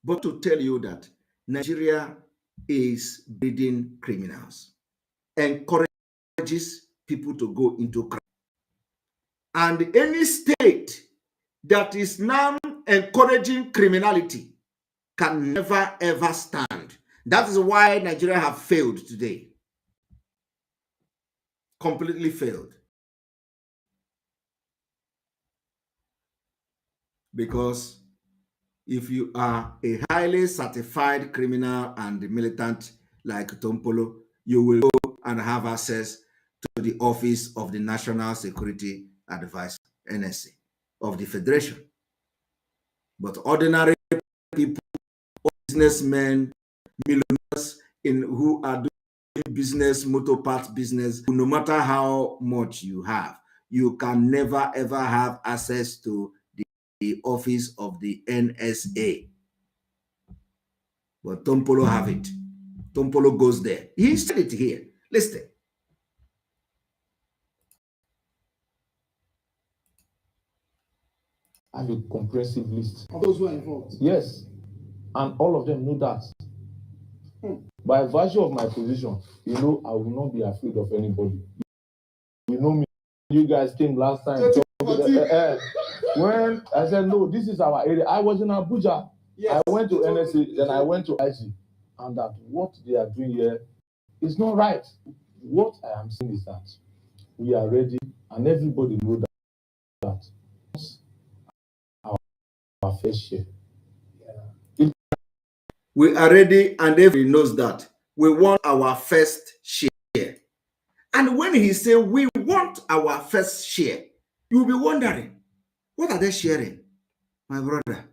But to tell you that Nigeria is breeding criminals, encourages people to go into crime. And any state that is now encouraging criminality can never ever stand. That is why Nigeria have failed today. Completely failed. Because if you are a highly certified criminal and militant like Tompolo, you will go and have access to the office of the National Security Advisor, NSA, of the Federation. But ordinary people, businessmen, millionaires, who are doing business, motor parts business, no matter how much you have, you can never ever have access to the office of the NSA. But Tompolo have it. Tompolo goes there. He said it here. Listen. I have a comprehensive list of those who are involved. Yes, and all of them know that. By virtue of my position, you know, I will not be afraid of anybody. You know me. You guys came last time. When I said, no, this is our area. I was in Abuja. Yes, I went to NSA, then I went to IG. And that what they are doing here is not right. What I am saying is that we are ready, and everybody knows that our fair share. We are ready, and everybody knows that we want our first share. And when he said we want our first share, you'll be wondering, what are they sharing? My brother,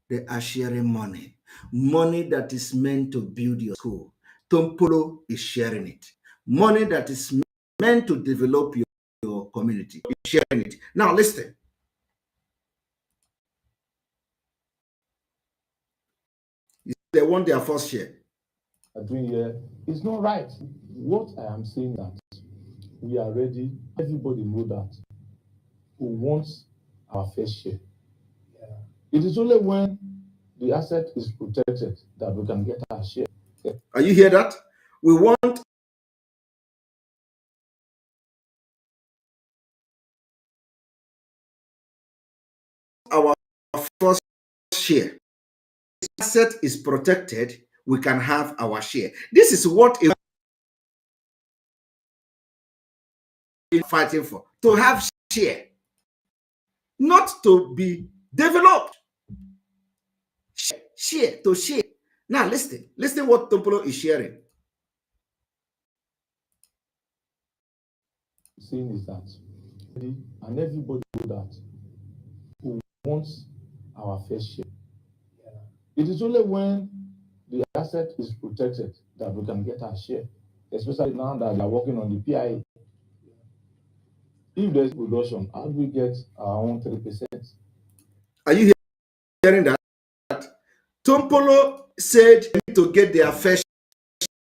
they are sharing money. Money that is meant to build your school. Tompolo is sharing it. Money that is meant to develop your community is sharing it. Now listen. They want their first share. Doing here is not right. What I am saying that we are ready. Everybody knows that who wants our fair share. It is only when the asset is protected that we can get our share. Are you hear that? We want our first share. If the asset is protected, we can have our share. This is what we're fighting for, to have share, not to be developed. Share, to share. Now listen what Tompolo is sharing. Saying is that, and everybody knows that who wants our fair share. It is only when the asset is protected that we can get our share, especially now that we are working on the PIA. If there's production, how do we get our own 3%? Are you hearing that? Tompolo said they need to get their fair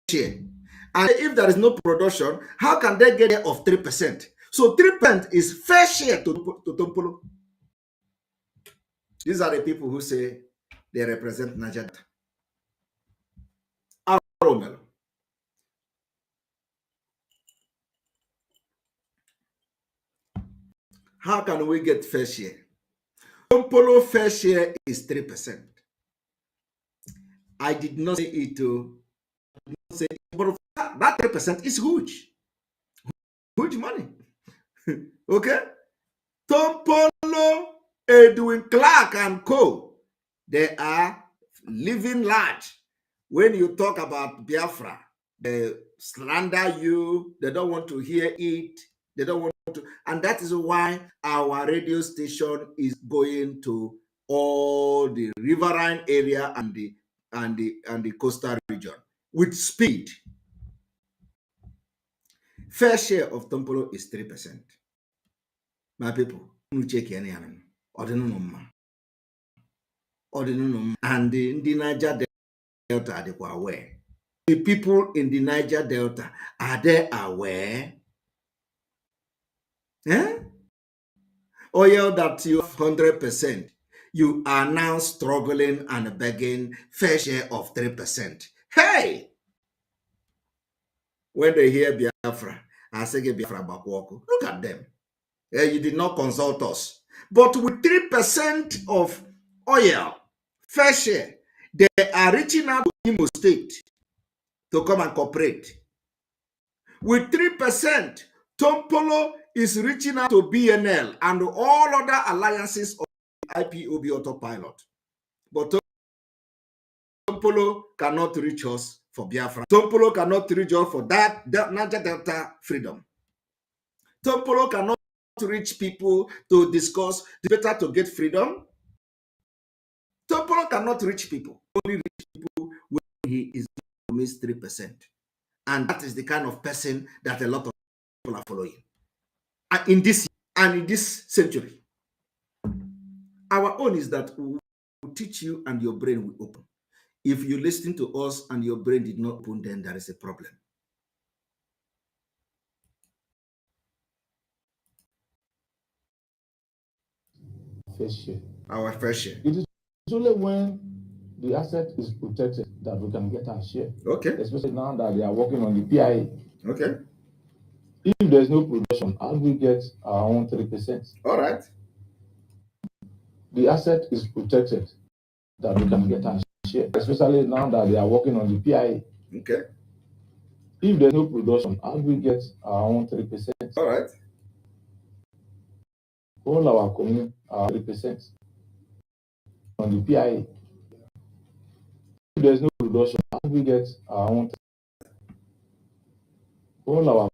share. And if there is no production, how can they get of 3%? So 3% is fair share to Tompolo. These are the people who say they represent Nigeria. How can we get fair share? Tompolo fair share is 3%. I did not say it to say, but that 3% is huge. Huge money. Okay? Tompolo, Edwin Clark and co, they are living large. When you talk about Biafra, they slander you, they don't want to hear it, they don't want to, and that is why our radio station is going to all the riverine area and the coastal region with speed. Fair share of Tompolo is 3%. My people, check any animal. And the Niger Delta are they aware. The people in the Niger Delta, are they aware? Oil that you have 100%, you are now struggling and begging fair share of 3%. Hey! When they hear Biafra, I say Biafra Bakwoko. Look at them. You did not consult us. But with 3% of oil, fair share, they are reaching out to Imo State to come and cooperate. With 3%, Tompolo is reaching out to BNL and all other alliances of Ipob Autopilot. But Tompolo cannot reach us for Biafra. Tompolo cannot reach us for that Niger Delta freedom. Tompolo cannot reach people to discuss the better to get freedom. Tompolo cannot reach people. Only reach people when he is promised 3%. And that is the kind of person that a lot of people are following. And in this century, our own is that we will teach you and your brain will open. If you listen to us and your brain did not open, then there is a problem. Fair share. Our fair share. It is only when the asset is protected that we can get our share. Okay. Especially now that they are working on the PIA. Okay. If there's no production, how do we get our own 3%? All right. The asset is protected that we can get our share, especially now that they are working on the PIA. Okay. If there's no production, how do we get our own 3%? All right. All our community are 3% on the PIA. If there's no production, how do we get our own? All our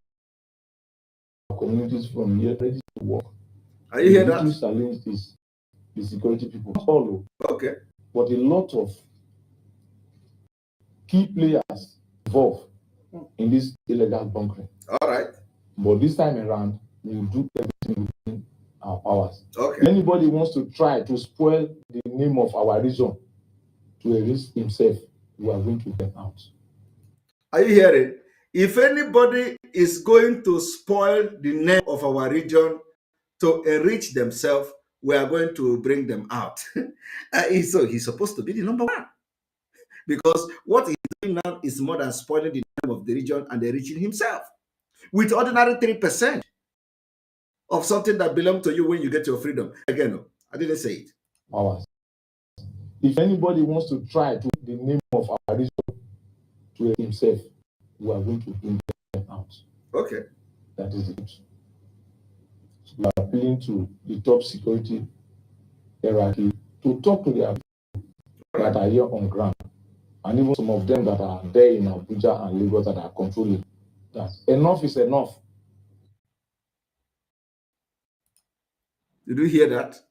communities from here ready to work. Are you hear that? The challenge is the security people. Follow. Okay. But a lot of key players involved in this illegal bunkering. All right. But this time around, we will do everything within our powers. Okay. If anybody wants to try to spoil the name of our region to erase himself, we are going to get out. Are you hearing? If anybody is going to spoil the name of our region to enrich themselves, we are going to bring them out. So he's supposed to be the number one. Because what he's doing now is more than spoiling the name of the region and enriching himself. With ordinary 3% of something that belongs to you when you get your freedom. Again, no, I didn't say it. Powers. If anybody wants to try to the name of our region to himself, we are going to bring them out. Okay. That is it. So we are appealing to the top security hierarchy to talk to their people that are here on ground, and even some of them that are there in Abuja and Lagos that are controlling that enough is enough. Did you hear that?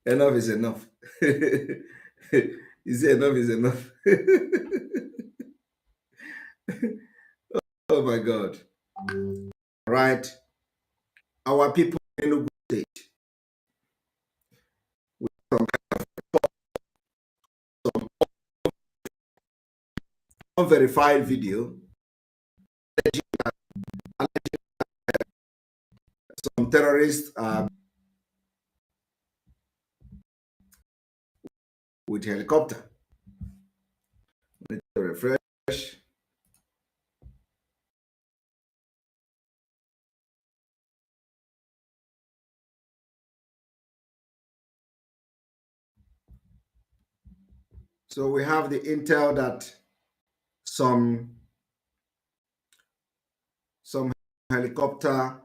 Enough is enough. You say enough is enough. Oh my God. Right. Our people in Enugu State with some unverified video, some terrorists with helicopter. Let me refresh. So we have the intel that some helicopter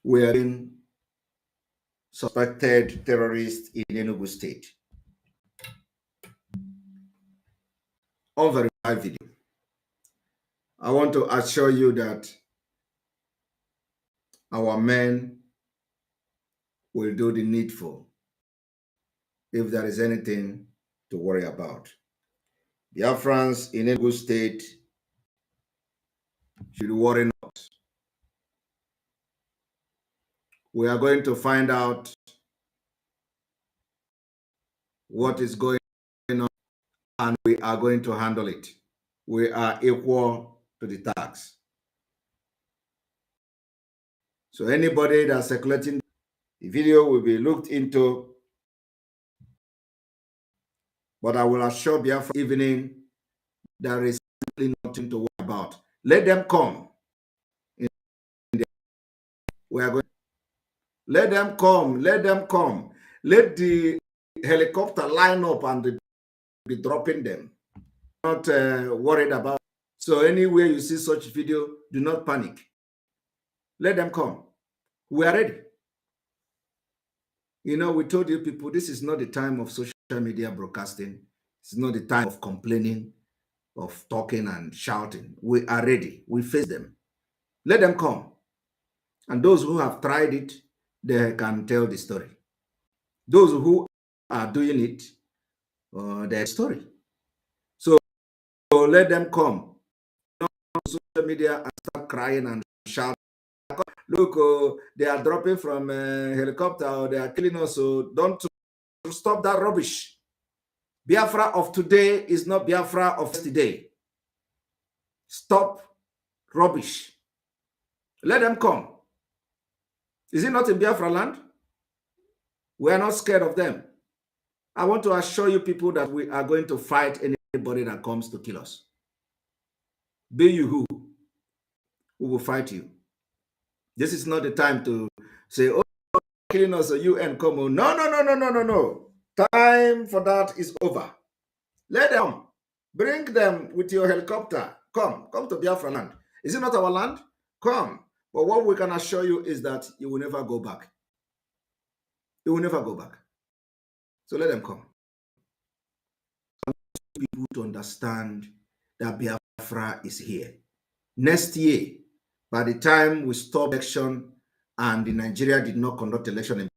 were in suspected terrorists in Enugu State. Unverified video. I want to assure you that our men will do the needful if there is anything to worry about. Biafrans in Enugu State should worry not. We are going to find out what is going on and we are going to handle it. We are equal to the tax. So anybody that's circulating the video will be looked into, but I will assure Biafra evening there is simply nothing to worry about. Let them come. We are going. Let them come. Let them come. Let the helicopter line up and be dropping them. Not worried about. So anywhere you see such video, do not panic. Let them come. We are ready. You know, we told you people, this is not the time of social media broadcasting. It's not the time of complaining, of talking and shouting. We are ready. We face them. Let them come. And those who have tried it, they can tell the story. Those who are doing it, their story. So So let them come on social media and start crying and shouting. Look, they are dropping from a helicopter, or they are killing us. So don't stop that rubbish. Biafra of today is not Biafra of yesterday. Stop rubbish. Let them come. Is it not in Biafra land? We are not scared of them. I want to assure you people that we are going to fight anybody that comes to kill us. Be you who, we will fight you. This is not the time to say, oh, killing us, a UN come on. No, no, no, no, no, no, no. Time for that is over. Let them. Bring them with your helicopter. Come to Biafra land. Is it not our land? Come. But what we can assure you is that you will never go back. You will never go back. So let them come. I want people to understand that Biafra is here. Next year, by the time we stop election and Nigeria did not conduct election in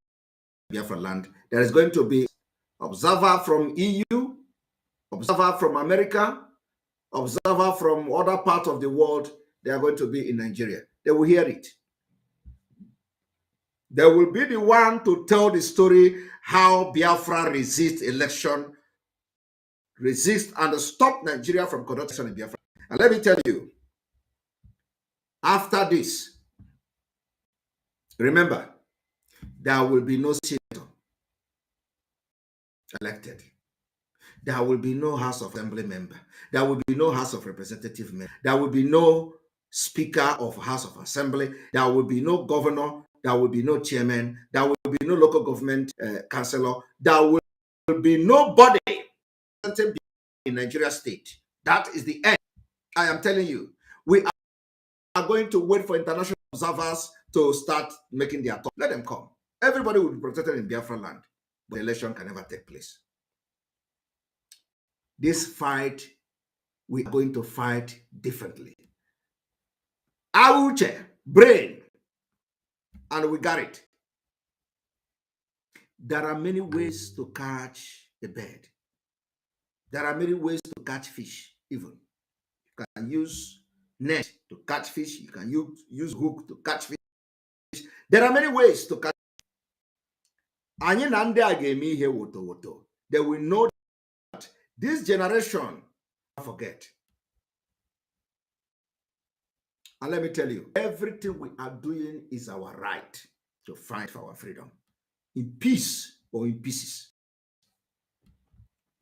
Biafra land, there is going to be observer from EU, observer from America, observer from other parts of the world. They are going to be in Nigeria. They will hear it. They will be the one to tell the story how Biafra resists election, resist and stop Nigeria from conducting in Biafra. And let me tell you, after this, remember, there will be no senator elected. There will be no House of Assembly member. There will be no House of Representative member. There will be no Speaker of House of Assembly. There will be no governor. There will be no chairman. There will be no local government councillor. There will be nobody in Nigeria state. That is the end. I am telling you, we are going to wait for international observers to start making their talk. Let them come. Everybody will be protected in Biafra land, but the election can never take place. This fight, we are going to fight differently. Auche, brain, and we got it. There are many ways to catch a bird. There are many ways to catch fish, even. You can use net to catch fish. You can use hook to catch fish. There are many ways to catch fish. They will know that this generation forget. And let me tell you, everything we are doing is our right to fight for our freedom, in peace or in pieces.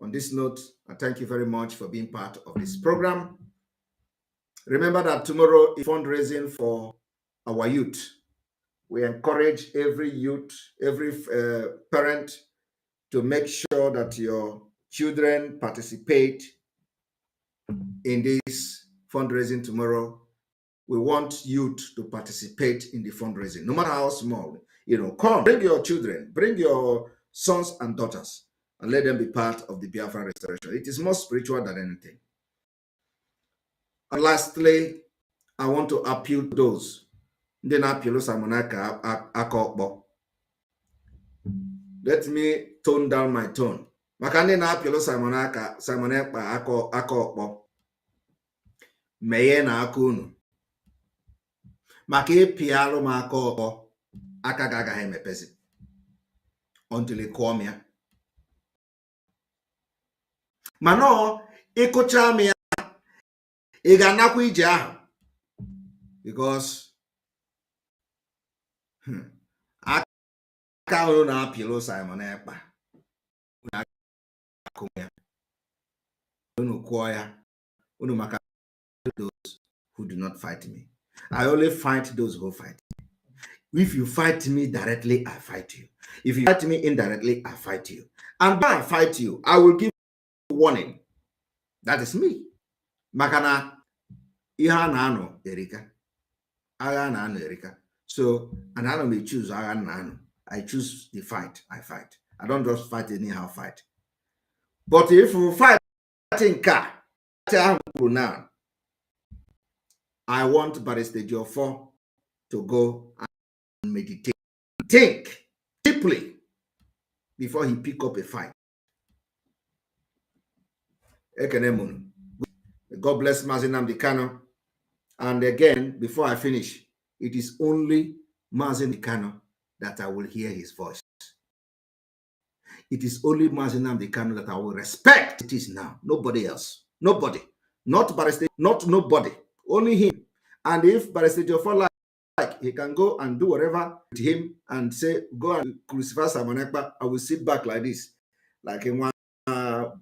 On this note, I thank you very much for being part of this program. Remember that tomorrow is fundraising for our youth. We encourage every youth, every parent to make sure that your children participate in this fundraising tomorrow. We want youth to participate in the fundraising, no matter how small. Come, bring your children, bring your sons and daughters, and let them be part of the Biafra restoration. It is more spiritual than anything. And lastly, I want to appeal to those. Let me tone down my tone. Meye na aka unu. Maka ịpịalụ m aka ọkpọ, aka gị agaghị emepezi until ị kụọ m ya. Mana ịkụcha m ya, ị ga-anakwa ije ahụ, because aka unu na-apịlụ Simon Ekpa, unu kụọ ya, unu maka those who do not fight me. I only fight those who fight me. If you fight me directly, I fight you. If you fight me indirectly, I fight you. And when I fight you, I will give you a warning. That is me. Makana iha na ano erika. Aga na ano erika. So, and I may choose aga na ano. I choose the fight. I fight. I don't just fight anyhow fight. But if you fight in car, now, I want Barrister Jofor to go and meditate, think deeply before he pick up a fight. God bless Mazi Nnamdi Kanu. And again, before I finish, it is only Mazi Nnamdi Kanu that I will hear his voice. It is only Mazi Nnamdi Kanu that I will respect. It is now. Nobody else. Nobody. Not Barrister, not nobody. Only him. And if Barrister Jofor like, he can go and do whatever with him and say, go and crucify Simon Ekpa. I will sit back like this, like in one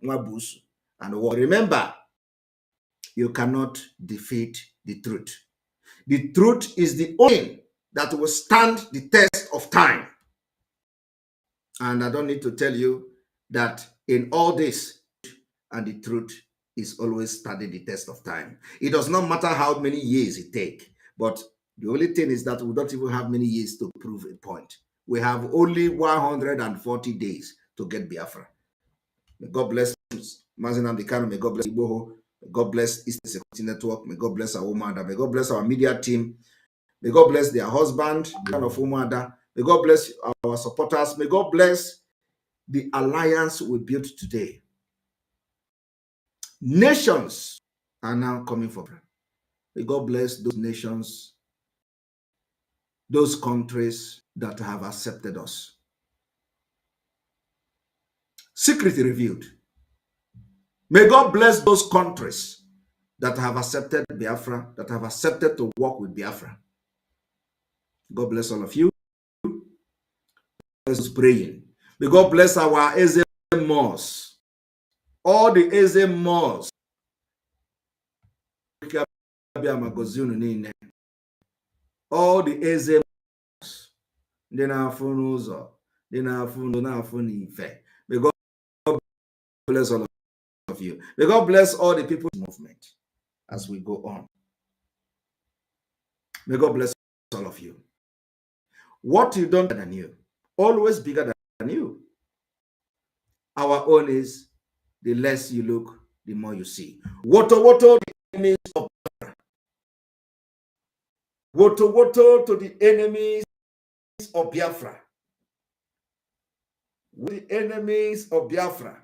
bush and walk. Remember, you cannot defeat the truth. The truth is the only thing that will stand the test of time. And I don't need to tell you that in all this, and the truth is always standing the test of time. It does not matter how many years it takes, but the only thing is that we don't even have many years to prove a point. We have only 140 days to get Biafra. May God bless Mazi Nnamdi Kanu. May God bless Igboho. May God bless Eastern Security Network. May God bless our Umada. May God bless our media team. May God bless their husband, kind of Umada. May God bless our supporters. May God bless the alliance we built today. Nations are now coming for prayer. May God bless those nations, those countries that have accepted us. Secretly revealed. May God bless those countries that have accepted Biafra, that have accepted to work with Biafra. God bless all of you. Let's praying. May God bless our Eze Mos. All the Eze Mos. All the Eze Mos. May God bless all of you. May God bless all the people's movement as we go on. May God bless all of you. What you don't than you, always bigger than you. Our own is the less you look, the more you see. Woto the enemies of Biafra. Woto to the enemies of Biafra. The enemies of Biafra.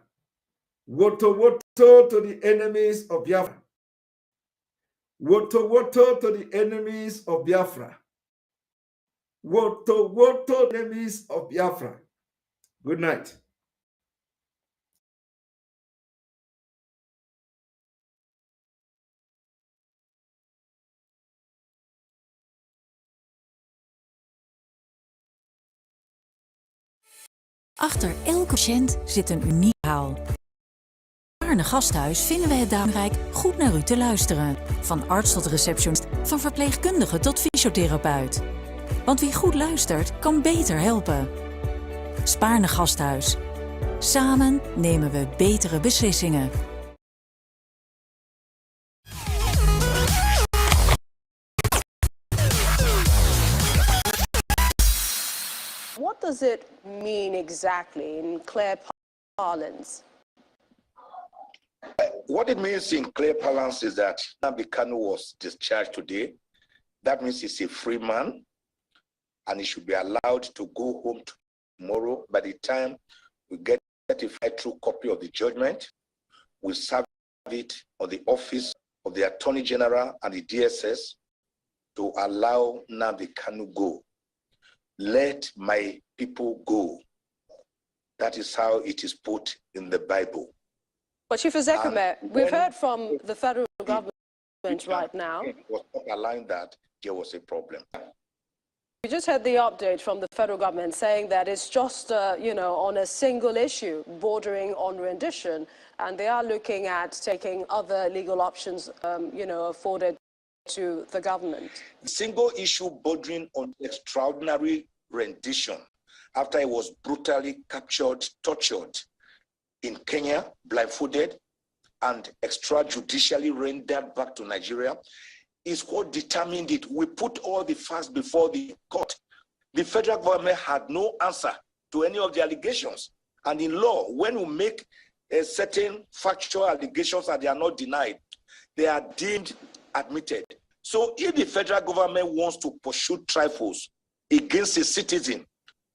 Woto to the enemies of Biafra. Woto to the enemies of Biafra. Woto enemies of Biafra. Good night. Achter elke patiënt zit een uniek verhaal. In het gasthuis vinden we het belangrijk goed naar u te luisteren. Van arts tot receptionist, van verpleegkundige tot fysiotherapeut. Want wie goed luistert, kan beter helpen. Spaarne Gasthuis. Samen nemen we betere beslissingen. What does it mean exactly in clear parlance? What it means in clear parlance is that Nnamdi Kanu was discharged today. That means he's a free man and he should be allowed to go home tomorrow. By the time we get a certified true copy of the judgment, we serve it on the office of the Attorney General and the DSS to allow Nnamdi Kanu go. Let my people go. That is how it is put in the Bible. But Chief Ezekume, we've heard from the federal government right now. Was not allowing that, there was a problem. We just had the update from the federal government saying that it's just, on a single issue bordering on rendition, and they are looking at taking other legal options, afforded to the government. The single issue bordering on extraordinary rendition after he was brutally captured, tortured in Kenya, blindfolded, and extrajudicially rendered back to Nigeria, is what determined it. We put all the facts before the court. The federal government had no answer to any of the allegations. And in law, when we make a certain factual allegations and they are not denied, they are deemed admitted. So if the federal government wants to pursue trifles against a citizen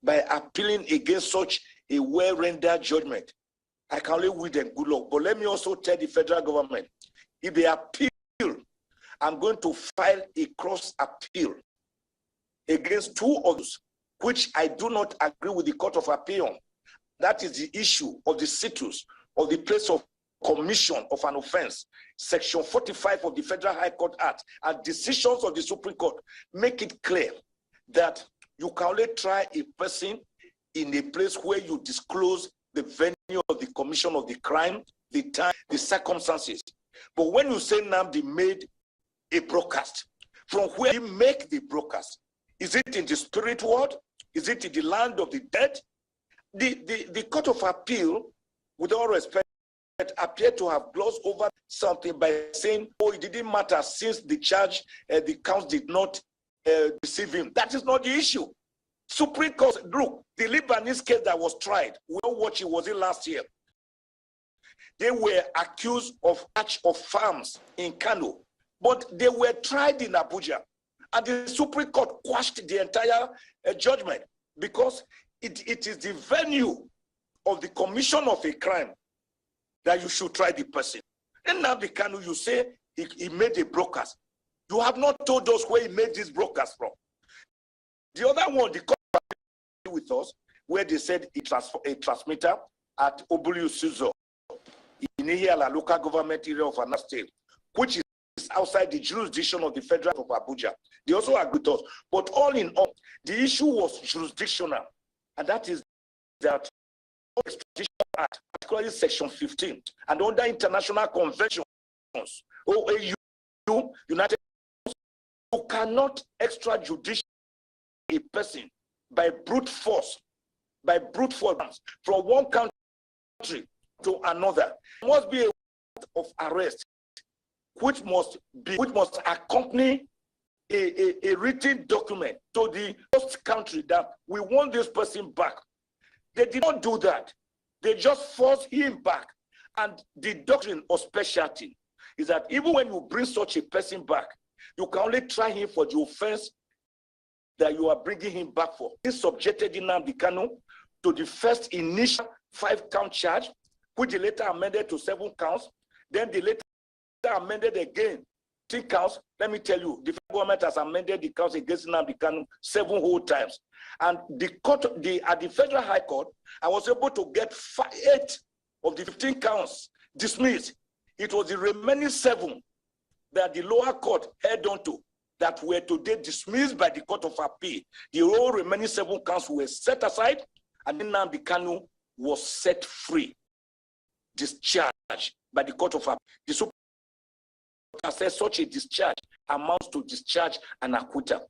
by appealing against such a well-rendered judgment, I can only wish them good luck. But let me also tell the federal government, If they appeal, I'm going to file a cross appeal against 2 others, which I do not agree with the Court of Appeal. That is the issue of the situs of the place of commission of an offense. Section 45 of the Federal High Court Act and decisions of the Supreme Court make it clear that you can only try a person in a place where you disclose the venue of the commission of the crime, the time, the circumstances. But when you say Nnamdi made a broadcast, from where he make the broadcast, is it in the spirit world? Is it in the land of the dead? The Court of Appeal, with all respect, appear to have glossed over something by saying, oh, it didn't matter since the charge, the counts did not deceive him. That is not the issue. Supreme Court, look, the Lebanese case that was tried, we know what it was in last year. They were accused of catch of farms in Kano, but they were tried in Abuja. And the Supreme Court quashed the entire judgment because it is the venue of the commission of a crime that you should try the person. And now the Kano, you say he made a broadcast. You have not told us where he made this broadcast from. The other one, the court with us, where they said a transmitter at Obulu Suzo in Ihiala local government area of another state, which is outside the jurisdiction of the Federal of Abuja. They also agreed with us. But all in all, the issue was jurisdictional, and that is that Extradition Act, particularly Section 15, and under international conventions, OAU, United States, you cannot extrajudiciate a person by brute force from one country to another. There must be a warrant of arrest, which must accompany a written document to the host country that we want this person back. They did not do that. They just forced him back. And the doctrine of specialty is that even when you bring such a person back, you can only try him for the offense that you are bringing him back for. He subjected Nnamdi Kanu to the first initial 5-count charge, which they later amended to 7 counts. Then they later amended again 3 counts. Let me tell you, the federal government has amended the counts against Nnamdi Kanu 7 whole times. And the court, at the Federal High Court, I was able to get 8 of the 15 counts dismissed. It was the remaining 7 that the lower court held on to that were today dismissed by the Court of Appeal. The whole remaining 7 counts were set aside, and then Nnamdi Kanu was set free, discharged by the Court of Appeal. The Supreme Court said such a discharge amounts to discharge and acquittal.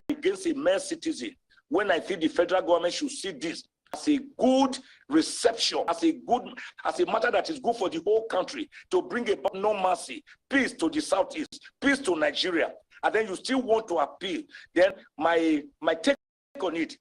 Against a mere citizen, when I think the federal government should see this as a good reception, as a matter that is good for the whole country, to bring about normalcy, peace to the southeast, peace to Nigeria, and then you still want to appeal, then my take on it